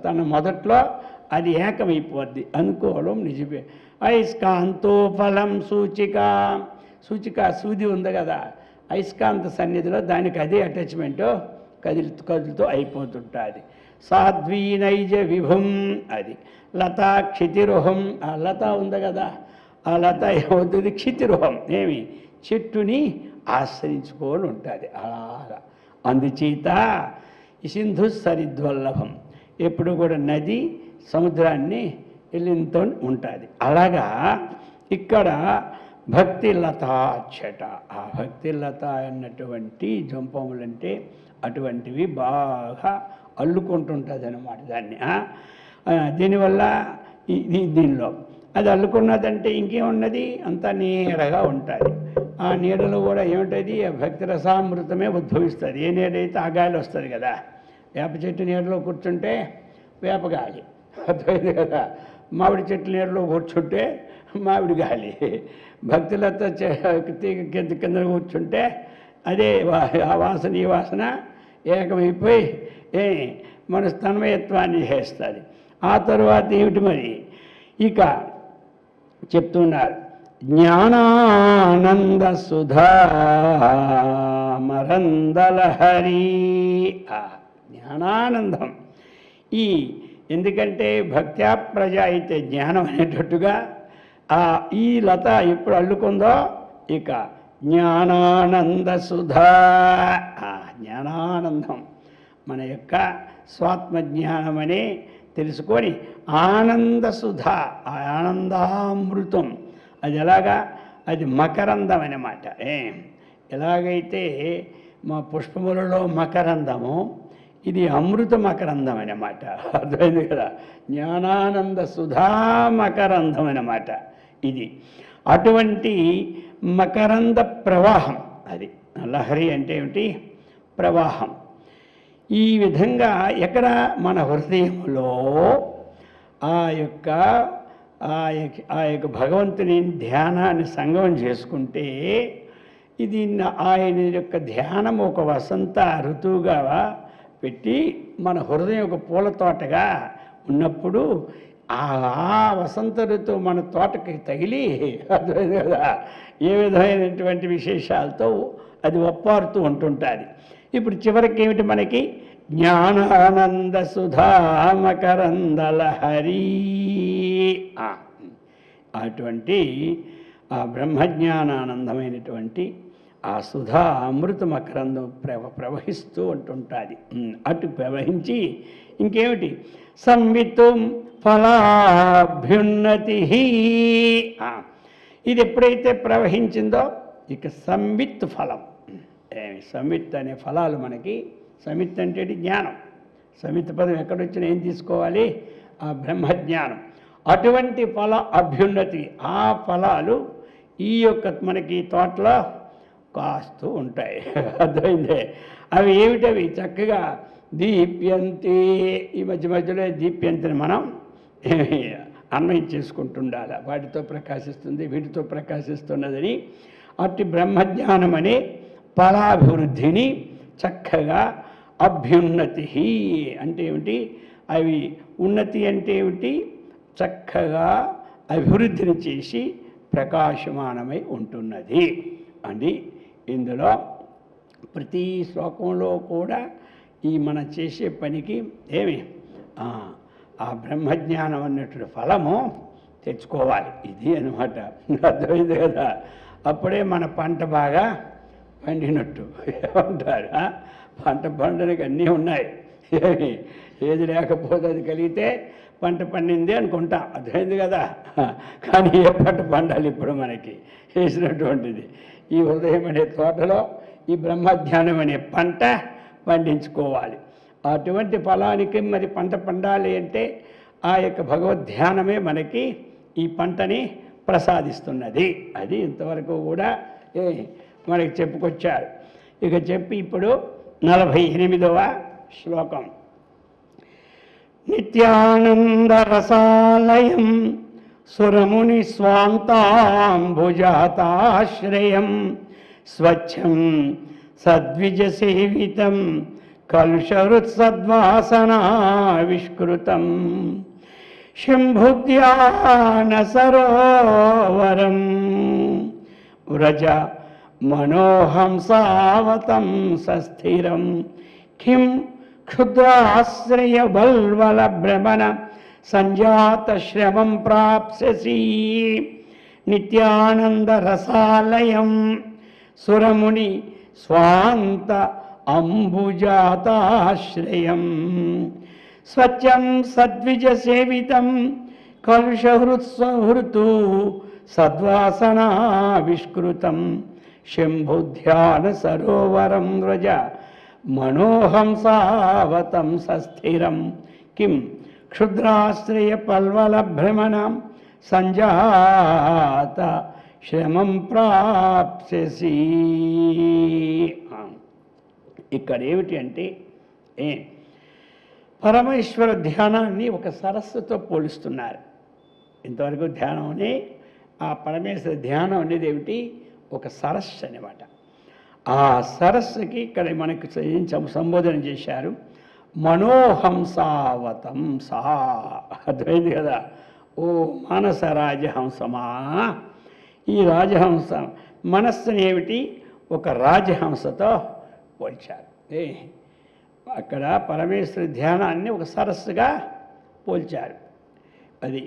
Speaker 1: తన మొదట్లో అది ఏకమైపోద్ది. అనుకోవడం నిజమే. ఐస్కాంతో ఫలం సూచిక. సూది ఉంది కదా, అయస్కాంత సన్నిధిలో దానికి అదే అటాచ్మెంట్ కదులుతూ అయిపోతుంటుంది. సాధ్వీ నైజ విభుం అది లతా క్షితిరుహం. ఆ లత ఉంది కదా, ఆ లత ఏమవుతుంది, క్షితిరుహం ఏమి చెట్టుని ఆశ్రయించుకొని ఉంటుంది అలాగా. అందుచేత ఈ సింధు సరిద్వల్లభం ఎప్పుడు కూడా నది సముద్రాన్ని వెళ్ళితో ఉంటుంది. అలాగా ఇక్కడ భక్తి లతాఛట. ఆ భక్తి లత అన్నటువంటి జంపములంటే అటువంటివి బాగా అల్లుకుంటుంటుంది అన్నమాట దాన్ని. దీనివల్ల దీనిలో అది అల్లుకున్నదంటే ఇంకేమున్నది, అంతా నీడగా ఉంటుంది. ఆ నీడలో కూడా ఏమిటది, భక్తి రసామృతమే ఉద్భవిస్తుంది. ఏ నీడైతే ఆ గాలి వస్తుంది కదా. వేప చెట్టు నీడలో కూర్చుంటే వేపగాలి అర్థమైంది కదా. మామిడి చెట్టు నీడలో కూర్చుంటే మామిడి గాలి. భక్తులతో కింద కూర్చుంటే అదే ఆ వాసన ఈ వాసన ఏకమైపోయి మన తన్మయత్వాన్ని చేస్తుంది. ఆ తర్వాత ఏమిటి మరి, ఇక చెప్తున్నారు జ్ఞానానంద సుధా మరందలహరి. జ్ఞానానందం. ఎందుకంటే భక్త్యా ప్రజ అయితే జ్ఞానం అనేటట్టుగా ఈ లత ఎప్పుడు అల్లుకుందో ఇక జ్ఞానానంద సుధా. జ్ఞానానందం మన యొక్క స్వాత్మజ్ఞానమని తెలుసుకొని ఆనంద సుధ, ఆనందామృతం. అది ఎలాగా? అది మకరందం అన్నమాట. ఎలాగైతే మా పుష్పములలో మకరందము, ఇది అమృత మకరందం అన్నమాట. అర్థమైంది కదా? జ్ఞానానంద సుధా మకరందం అన్నమాట ఇది. అటువంటి మకరంద ప్రవాహం అది. లహరి అంటే ఏమిటి? ప్రవాహం. ఈ విధంగా ఎక్కడ? మన హృదయంలో ఆ యొక్క భగవంతుని ధ్యానాన్ని సంగమం చేసుకుంటే ఇది ఆయన యొక్క ధ్యానం ఒక వసంత ఋతువుగా పెట్టి మన హృదయం ఒక పూల తోటగా ఉన్నప్పుడు ఆ వసంత ఋతువు మన తోటకి తగిలి అర్థమైంది కదా ఏ విధమైనటువంటి విశేషాలతో అది ఒప్పారుతూ ఉంటుంటుంది. ఇప్పుడు చివరికి ఏమిటి మనకి? జ్ఞానానంద సుధామకరందలహరి. అటువంటి ఆ బ్రహ్మజ్ఞానానందమైనటువంటి ఆ సుధా అమృత మకరందం ప్రవహిస్తూ ఉంటుంటుంది. అటు ప్రవహించి ఇంకేమిటి? సంవిత్తుం ఫలాభ్యున్నతి. ఇది ఎప్పుడైతే ప్రవహించిందో ఇక సంవిత్ ఫలం. సంవిత్ అనే ఫలాలు మనకి. సమిత్ అంటే జ్ఞానం. సమిత్ పదం ఎక్కడొచ్చినా ఏం తీసుకోవాలి? ఆ బ్రహ్మజ్ఞానం. అటువంటి ఫల అభ్యున్నతి, ఆ ఫలాలు ఈ యొక్క మనకి తోటలో కాస్తూ ఉంటాయి. అర్థమైందే? అవి ఏమిటవి? చక్కగా దీప్యంతి. ఈ మధ్యలో దీప్యంతిని మనం అన్వయం చేసుకుంటుండాలి. వాటితో ప్రకాశిస్తుంది, వీటితో ప్రకాశిస్తున్నదని. అట్టి బ్రహ్మజ్ఞానం అనే ఫలాభివృద్ధిని చక్కగా అభ్యున్నతి అంటే ఏమిటి? అవి ఉన్నతి అంటే ఏమిటి? చక్కగా అభివృద్ధిని చేసి ప్రకాశమానమై ఉంటున్నది అని ఇందులో ప్రతి శ్లోకంలో కూడా ఈ మనం చేసే పనికి ఆ బ్రహ్మజ్ఞానం అన్నటువంటి ఫలము తెచ్చుకోవాలి. ఇది అనమాట. అర్థమైంది కదా? అప్పుడే మన పంట బాగా పండినట్టు. ఏమంటారు? పంట పండడానికి అన్నీ ఉన్నాయి. ఏది లేకపోతే అది కలిగితే పంట పండింది అనుకుంటాం. అర్థమైంది కదా? కానీ ఏ పంట పండాలి ఇప్పుడు మనకి వేసినటువంటిది? ఈ హృదయం అనే తోటలో ఈ బ్రహ్మజ్ఞానం అనే పంట పండించుకోవాలి. అటువంటి ఫలానికి మరి పంట పండాలి అంటే ఆ యొక్క భగవద్ధ్యానమే మనకి ఈ పంటని ప్రసాదిస్తున్నది. అది ఇంతవరకు కూడా మనకి చెప్పుకొచ్చారు. ఇక చెప్పి ఇప్పుడు 48వ శ్లోకం. నిత్యానందరసాలయం సురముని స్వాంతాంబుజాతాశ్రయం స్వచ్ఛం సద్విజసేవితం కలుషరుత్సద్వాసనావిష్కృతం శంభుద్యాన సరోవరం వ్రజ మనోహంసావతం సస్థిరం కిం క్షుద్రాశ్రయ బల్వల భ్రమణ సంజాత శ్రమం ప్రాప్స్యసి. నిత్యానంద రసాలయం సురముని స్వాంత అంబుజాతాశ్రయం స్వచ్ఛం సద్విజ సేవితం కలుషహృత్సహృతు సద్వాసనావిష్కృతం శంభుధ్యాన సరోవరం వ్రజ మనోహంసావతం సస్థిరం కిం క్షుద్రాశ్రయ పల్వల భ్రమణం సంజాత శ్రమం ప్రాప్స్యసి. ఇక్కడ ఏమిటి అంటే పరమేశ్వర ధ్యానాన్ని ఒక సరస్సుతో పోలుస్తున్నారు. ఇంతవరకు ధ్యానంని ఆ పరమేశ్వర ధ్యానం అనేది ఏమిటి? ఒక సరస్సు అనమాట. ఆ సరస్సుకి ఇక్కడ మనకు సంబోధన చేశారు. మనోహంసావతం సా. అర్థమైంది కదా? ఓ మానస రాజహంసమా, ఈ రాజహంస మనస్సుని ఏమిటి? ఒక రాజహంసతో పోల్చారు. అక్కడ పరమేశ్వరి ధ్యానాన్ని ఒక సరస్సుగా పోల్చారు. అది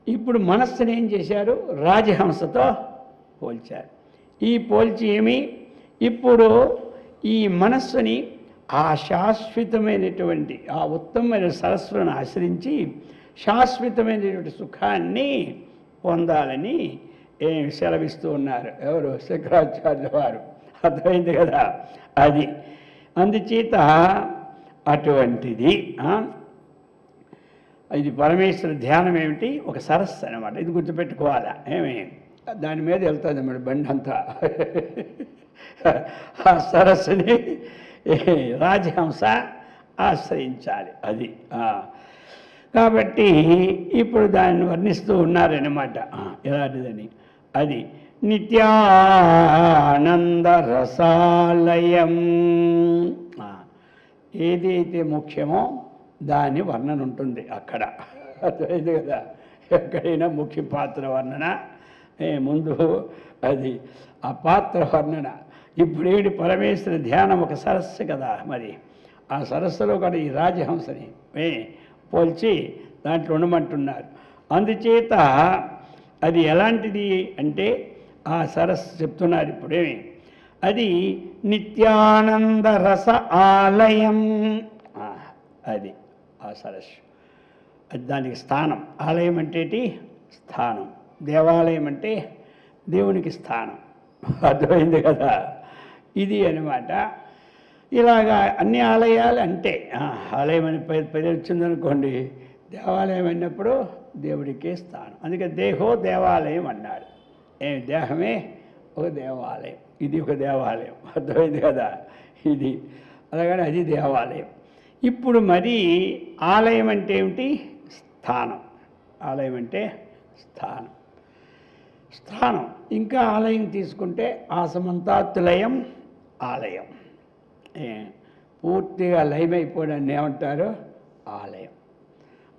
Speaker 1: ఇప్పుడు మనస్సుని ఏం చేశారు? రాజహంసతో పోల్చారు. ఈ పోల్చి ఏమి ఇప్పుడు ఈ మనస్సుని ఆ శాశ్వతమైనటువంటి ఆ ఉత్తమమైన సరస్సులను ఆశ్రయించి శాశ్వతమైనటువంటి సుఖాన్ని పొందాలని సెలవిస్తూ ఉన్నారు. ఎవరు? శంకరాచార్యుల వారు. అర్థమైంది కదా? అది అందుచేత అటువంటిది ఇది పరమేశ్వర ధ్యానం ఏమిటి? ఒక సరస్సు అనమాట. ఇది గుర్తుపెట్టుకోవాలా. దాని మీద వెళ్తుంది మరి బండి అంతా. ఆ సరస్సుని రాజహంస ఆశ్రయించాలి. అది కాబట్టి ఇప్పుడు దాన్ని వర్ణిస్తూ ఉన్నారన్నమాట. ఎలాంటిదని? అది నిత్యానంద రసాలయం. ఏదైతే ముఖ్యమో దాని వర్ణన ఉంటుంది అక్కడ. అర్థమైంది కదా? ఎక్కడైనా ముఖ్య పాత్ర వర్ణన ముందు అది ఆ పాత్ర వర్ణన. ఇప్పుడేంటి? పరమేశ్వర ధ్యానం ఒక సరస్సు కదా, మరి ఆ సరస్సులో కూడా ఈ రాజహంసని పోల్చి దాంట్లో ఉండమంటున్నారు. అందుచేత అది ఎలాంటిది అంటే ఆ సరస్సు చెప్తున్నారు ఇప్పుడేమి. అది నిత్యానంద రస ఆలయం. అది ఆ సరస్సు. అది దానికి స్థానం. ఆలయం అంటే స్థానం. దేవాలయం అంటే దేవునికి స్థానం. అర్థమైంది కదా? ఇది అన్నమాట. ఇలాగా అన్ని ఆలయాలు అంటే ఆలయం అని పేరు వచ్చిందనుకోండి, దేవాలయం అన్నప్పుడు దేవుడికే స్థానం. అందుకే దేహో దేవాలయం అన్నాడు. దేహమే ఒక దేవాలయం, ఇది ఒక దేవాలయం. అర్థమైంది కదా? ఇది అలాగని అది దేవాలయం. ఇప్పుడు మరి ఆలయం అంటే ఏమిటి? స్థానం. ఆలయం అంటే స్థానం. స్థానం. ఇంకా ఆలయం తీసుకుంటే ఆసమంతాత్తులయం ఆలయం. పూర్తిగా లయమైపోవడాన్ని ఏమంటారు? ఆలయం.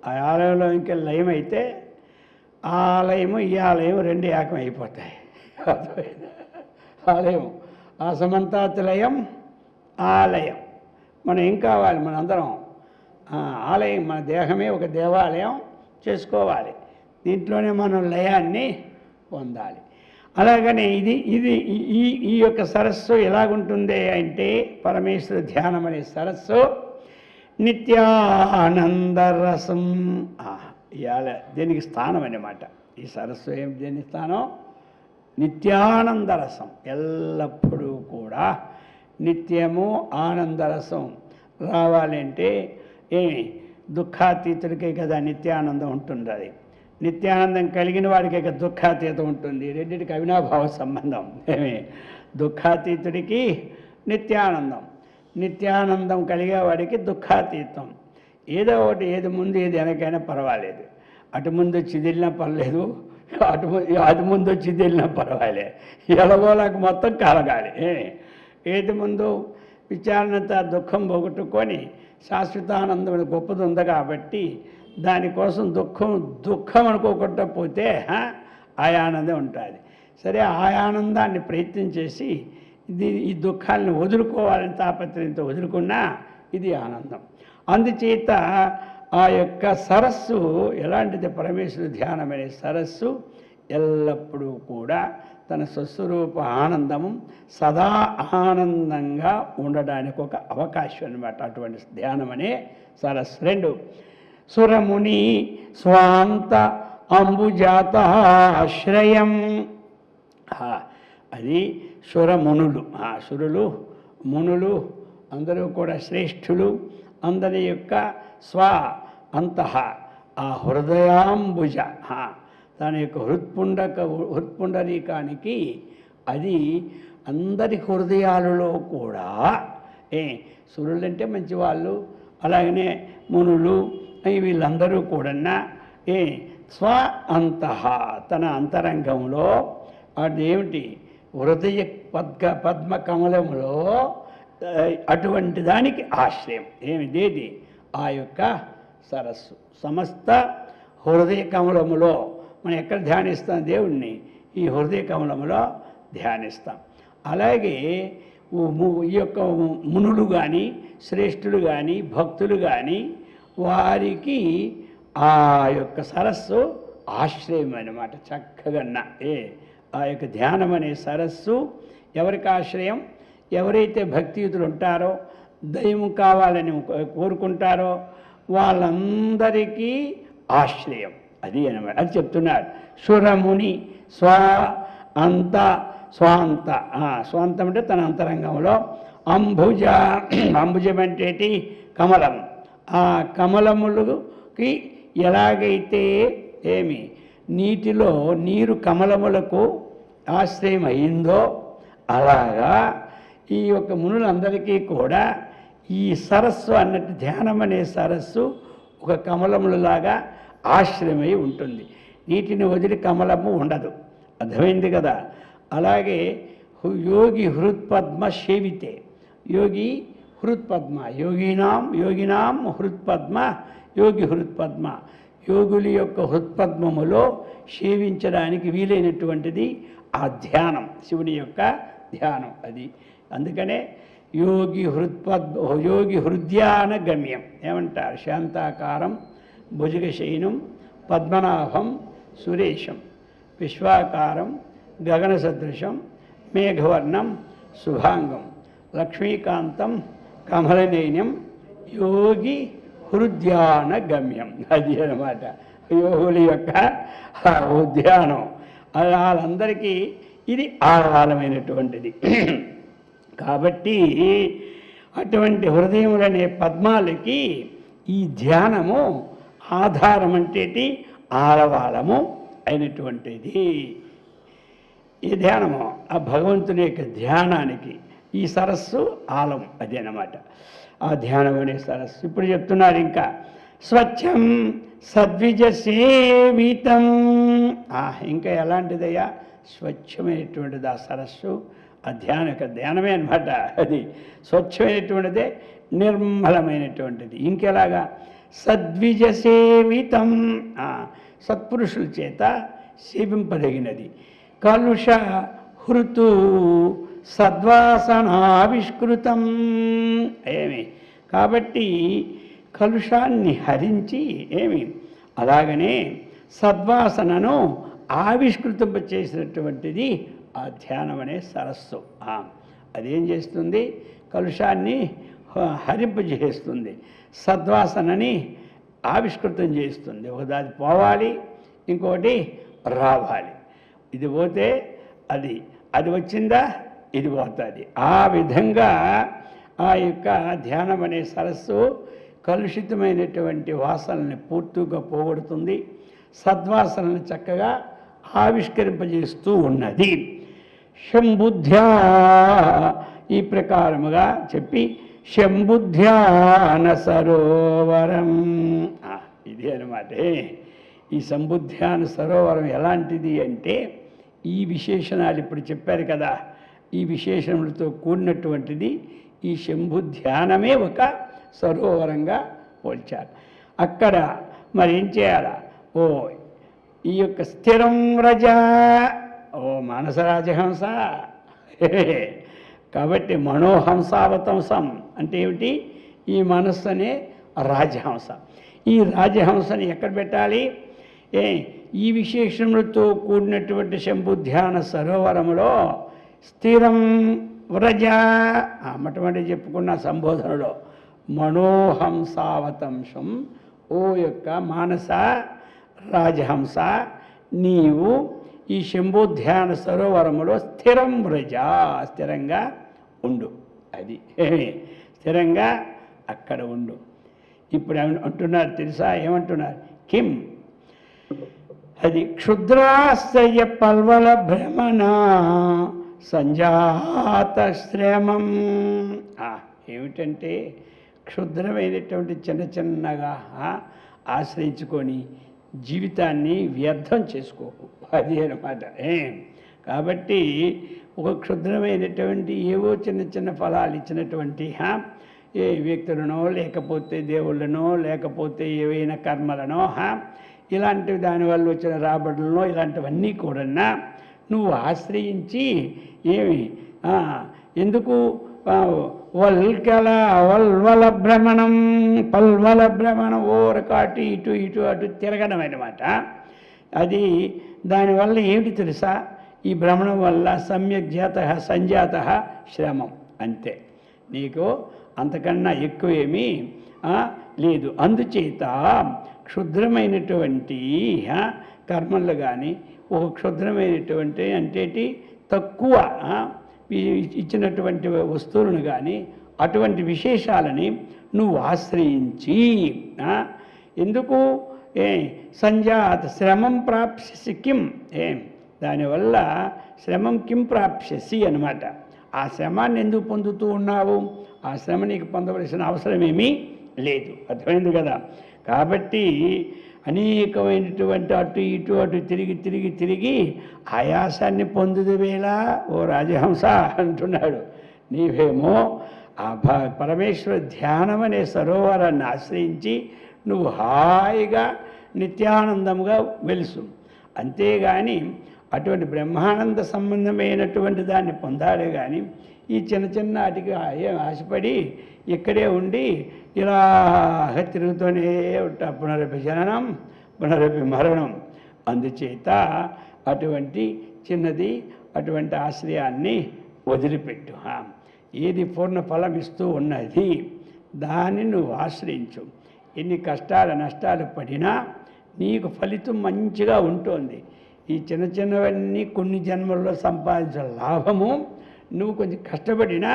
Speaker 1: ఆ ఆలయంలో ఇంకా లయమైతే ఆ ఆలయము ఈ ఆలయం రెండు ఏకం అయిపోతాయి. ఆలయం ఆసమంతాత్తులయం ఆలయం. మనం ఏం కావాలి? మనందరం ఆలయం, మన దేహమే ఒక దేవాలయం చేసుకోవాలి. దీంట్లోనే మనం లయాన్ని పొందాలి. అలాగనే ఈ యొక్క సరస్సు ఎలాగుంటుంది అంటే పరమేశ్వర ధ్యానం అనే సరస్సు నిత్యానందరసం. ఇవాళ దీనికి స్థానం అన్నమాట. ఈ సరస్సు ఏం దేని స్థానం? నిత్యానందరసం. ఎల్లప్పుడూ కూడా నిత్యము ఆనందరసం రావాలంటే దుఃఖాతీతుడికే కదా నిత్యానందం ఉంటుంది. అది నిత్యానందం కలిగిన వాడికి ఇక దుఃఖాతీతం ఉంటుంది. రెండింటికి అవినాభావ సంబంధం. దుఃఖాతీతుడికి నిత్యానందం, నిత్యానందం కలిగేవాడికి దుఃఖాతీతం. ఏదో ఒకటి, ఏది ముందు ఏది వెనకైనా పర్వాలేదు. అటు ముందు చిదిలినా పర్లేదు, అటు ముందు చిదిలినా పర్వాలేదు. ఎలాగోలాగా మొత్తం కలగాలి. ఏది ముందు విచారణతో దుఃఖం పోగొట్టుకొని శాశ్వతానందం గొప్పది ఉంది కాబట్టి దానికోసం దుఃఖం అనుకోకుండా పోతే ఆ ఆనందం ఉంటుంది. సరే, ఆ ఆనందాన్ని ప్రయత్నం చేసి ఈ దుఃఖాలను వదులుకోవాలని తాపత్రయంతో వదులుకున్నా ఇది ఆనందం. అందుచేత ఆ యొక్క సరస్సు ఎలాంటిది? పరమేశ్వర ధ్యానం అనే సరస్సు ఎల్లప్పుడూ కూడా తన స్వస్వరూప ఆనందము సదా ఆనందంగా ఉండడానికి ఒక అవకాశం అన్నమాట అటువంటి ధ్యానం అనే సరస్సు. రెండు, సురముని స్వాంత అంబుజాతాశ్రయం. అది సురమునులు, సురులు మునులు అందరూ కూడా శ్రేష్ఠులు. అందరి యొక్క అంతః ఆ హృదయాంబుజ తన యొక్క హృత్పుండరీకానికి అది అందరి హృదయాలలో కూడా సురులంటే మంచివాళ్ళు, అలాగనే మునులు వీళ్ళందరూ కూడా అంతః తన అంతరంగంలో అదేమిటి హృదయ పద్మ కమలములో అటువంటి దానికి ఆశ్రయం ఏమిదేది? ఆ యొక్క సరస్సు. సమస్త హృదయ కమలములో మనం ఎక్కడ ధ్యానిస్తాం దేవుణ్ణి? ఈ హృదయ కమలములో ధ్యానిస్తాం. అలాగే ఈ యొక్క మునులు కానీ శ్రేష్ఠులు కానీ భక్తులు కానీ వారికి ఆ యొక్క సరస్సు ఆశ్రయం అన్నమాట. చక్కగా ఆ యొక్క ధ్యానం అనే సరస్సు ఎవరికి ఆశ్రయం? ఎవరైతే భక్తియుతులు ఉంటారో, దైవం కావాలని కోరుకుంటారో వాళ్ళందరికీ ఆశ్రయం అది అనమాట. అది చెప్తున్నారు. సురముని స్వాంత స్వాంతం అంటే తన అంతరంగంలో అంబుజం అంటే కమలం. ఆ కమలములకి ఎలాగైతే నీటిలో నీరు కమలములకు ఆశ్రయం అయిందో అలాగా ఈ యొక్క మునులందరికీ కూడా ఈ సరస్సు అన్నట్టు ధ్యానం అనే సరస్సు ఒక కమలములలాగా ఆశ్రయమై ఉంటుంది. నీటిని వదిలి కమలము ఉండదు. అర్థమైంది కదా? అలాగే యోగి హృత్పద్మ సేవితే, యోగి హృత్పద్మ, యోగినాం హృత్పద్మ, యోగి హృత్పద్మ, యోగుల యొక్క హృత్పద్మములో సేవించడానికి వీలైనటువంటిది ఆ ధ్యానం, శివుని యొక్క ధ్యానం. అది అందుకనే యోగి హృద్యాన గమ్యం ఏమంటారు? శాంతాకారం భుజగశయనం పద్మనాభం సురేశం విశ్వాకారం గగన సదృశం మేఘవర్ణం శుభాంగం లక్ష్మీకాంతం కమలనయనం యోగి హృద్యాన గమ్యం. అది అన్నమాట యోగుల యొక్క ఉద్యానం. వాళ్ళందరికీ ఇది ఆధారమైనటువంటిది. కాబట్టి అటువంటి హృదయములనే పద్మాలకి ఈ ధ్యానము ఆధారం అంటే ఆలవాలము అయినటువంటిది. ఈ ధ్యానము ఆ భగవంతుని యొక్క ధ్యానానికి ఈ సరస్సు ఆలం అది అన్నమాట. ఆ ధ్యానం అనే సరస్సు ఇప్పుడు చెప్తున్నారు. ఇంకా స్వచ్ఛం సద్విజ సేవితం. ఇంకా ఎలాంటిదయ్యా? స్వచ్ఛమైనటువంటిది ఆ సరస్సు. ఆ ధ్యానమే అనమాట. అది స్వచ్ఛమైనటువంటిదే, నిర్మలమైనటువంటిది. ఇంకెలాగా? సద్విజ సేవితం, సత్పురుషుల చేత సేవింపదగినది. కలుష హృతు సద్వాసనావిష్కృతం. కాబట్టి కలుషాన్ని హరించి అలాగనే సద్వాసనను ఆవిష్కృతింపచేసినటువంటిది ఆ ధ్యానం అనే సరస్సు. అదేం చేస్తుంది? కలుషాన్ని హరింపజేస్తుంది, సద్వాసనని ఆవిష్కృతం చేస్తుంది. ఒకదాది పోవాలి, ఇంకోటి రావాలి. ఇది పోతే అది వచ్చిందా ఇది పోతుంది. ఆ విధంగా ఆ యొక్క ధ్యానం అనే సరస్సు కలుషితమైనటువంటి వాసనల్ని పూర్తిగా పోగొడుతుంది, సద్వాసనల్ని చక్కగా ఆవిష్కరింపజేస్తూ ఉన్నది. శంబుధ్యా ఈ ప్రకారముగా చెప్పి శంబుధ్యాన సరోవరం ఇది అనమాట. ఈ శంబుధ్యాన సరోవరం ఎలాంటిది అంటే ఈ విశేషణాలు ఇప్పుడు చెప్పారు కదా, ఈ విశేషణలతో కూడినటువంటిది ఈ శంభుధ్యానమే ఒక సరోవరంగా పోల్చారు. అక్కడ మరి ఏం చేయాలా? ఈ యొక్క స్థిరం రజ మానస రాజహంస. కాబట్టి మనోహంసావతంసం అంటే ఏమిటి? ఈ మనస్సు అనే రాజహంస. ఈ రాజహంసని ఎక్కడ పెట్టాలి? ఈ విశేషములతో కూడినటువంటి శంభుధ్యాన సరోవరములో స్థిరం వ్రజ అమ్మటమంటే చెప్పుకున్న సంబోధనలో మనోహంసావతంశం. ఓ యొక్క మానస రాజహంస, నీవు ఈ శంభుధ్యాన సరోవరములో స్థిరం వ్రజ, స్థిరంగా ఉండు. అది స్థిరంగా అక్కడ ఉండు. ఇప్పుడు అంటున్నారు తెలుసా? ఏమంటున్నారు? కిం అది క్షుద్రాశ్రయ పల్వల భ్రమణ సంజాత శ్రమం. ఏమిటంటే క్షుద్రమైనటువంటి చిన్నగా ఆశ్రయించుకొని జీవితాన్ని వ్యర్థం చేసుకోకు. అది అన్నమాట. కాబట్టి ఒక క్షుద్రమైనటువంటి ఏవో చిన్న ఫలాలు ఇచ్చినటువంటి ఏ వ్యక్తులనో లేకపోతే దేవుళ్ళనో లేకపోతే ఏవైనా కర్మలనో ఇలాంటివి దానివల్ల వచ్చిన రాబడులనో ఇలాంటివన్నీ కూడా నువ్వు ఆశ్రయించి ఎందుకు వల్కల వల్వల భ్రమణం, పల్వల భ్రమణం, ఓరకాటు ఇటు ఇటు అటు తిరగడం అన్నమాట. అది దానివల్ల ఏమిటి తెలుసా? ఈ భ్రమణం వల్ల సమ్యక్ జాత సంజాత శ్రమం, అంతే. నీకు అంతకన్నా ఎక్కువేమీ లేదు. అందుచేత క్షుద్రమైనటువంటి కర్మలు కానీ, ఒక క్షుద్రమైనటువంటి అంటే తక్కువ ఇచ్చినటువంటి వస్తువులను కానీ, అటువంటి విశేషాలని నువ్వు ఆశ్రయించి ఎందుకు సంజాత శ్రమం ప్రాప్స్యసి కిం, దానివల్ల శ్రమం కిం ప్రాప్స్యసి అన్నమాట. ఆ శ్రమాన్ని ఎందుకు పొందుతూ ఉన్నావు? ఆ శ్రమ నీకు పొందవలసిన అవసరమేమీ లేదు. అర్థమైంది కదా? కాబట్టి అనేకమైనటువంటి అటు ఇటు అటు తిరిగి తిరిగి తిరిగి ఆయాసాన్ని పొందుదువేలా ఓ రాజహంస అంటున్నాడు. నీవేమో ఆ పరమేశ్వర ధ్యానం అనే సరోవరాన్ని ఆశ్రయించి నువ్వు హాయిగా నిత్యానందముగా వెలుసు. అంతేగాని అటువంటి బ్రహ్మానంద సంబంధమైనటువంటి దాన్ని పొందాడే కానీ ఈ చిన్న చిన్న వాటికి ఆశపడి ఇక్కడే ఉండి ఇలా తిరుగుతూనే ఉంటా. పునరపి జననం పునరపి మరణం. అందుచేత అటువంటి చిన్నది అటువంటి ఆశ్రయాన్ని వదిలిపెట్టు. ఏది పూర్ణ ఫలం ఇస్తూ ఉన్నది దాన్ని నువ్వు ఆశ్రయించు. ఎన్ని కష్టాలు నష్టాలు పడినా నీకు ఫలితం మంచిగా ఉంటుంది. ఈ చిన్న చిన్నవన్నీ కొన్ని జన్మల్లో సంపాదించిన లాభము నువ్వు కొంచెం కష్టపడినా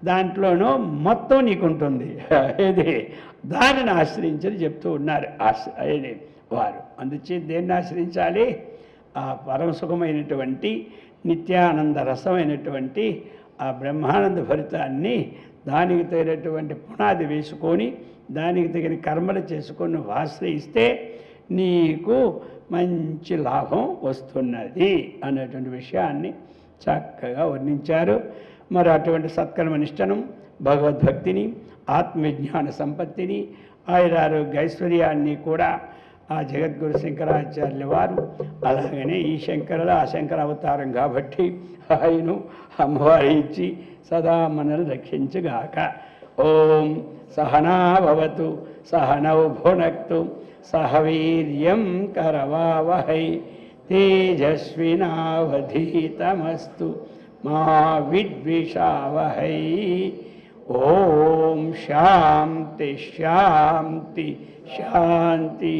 Speaker 1: దాంట్లోనూ మొత్తం నీకు ఉంటుంది. ఏది దానిని ఆశ్రయించని చెప్తూ ఉన్నారు వారు. అందుచేత దేన్ని ఆశ్రయించాలి? ఆ పరమసుఖమైనటువంటి నిత్యానంద రసమైనటువంటి ఆ బ్రహ్మానంద ఫలితాన్ని దానికి తగినటువంటి పునాది వేసుకొని దానికి తగిన కర్మలు చేసుకొని నువ్వు ఆశ్రయిస్తే నీకు మంచి లాభం వస్తున్నది అనేటువంటి విషయాన్ని చక్కగా వర్ణించారు. మరి అటువంటి సత్కర్మ నిష్టను, భగవద్భక్తిని, ఆత్మవిజ్ఞాన సంపత్తిని, ఆయురారోగ్య ఐశ్వర్యాన్ని కూడా ఆ జగద్గురు శంకరాచార్యుల వారు, అలాగనే ఈ శంకరుల ఆ శంకర అవతారం కాబట్టి ఆయన అమ్మవారి ఇచ్చి సదా మనల్ని రక్షించుగాక. ఓం సహనాభవతు సహనౌ భునక్తు సహ వీర్యం కరవావహై తేజస్వినావధీతమస్తు మా విద్విషావహై. ఓం శాంతి శాంతి శాంతి.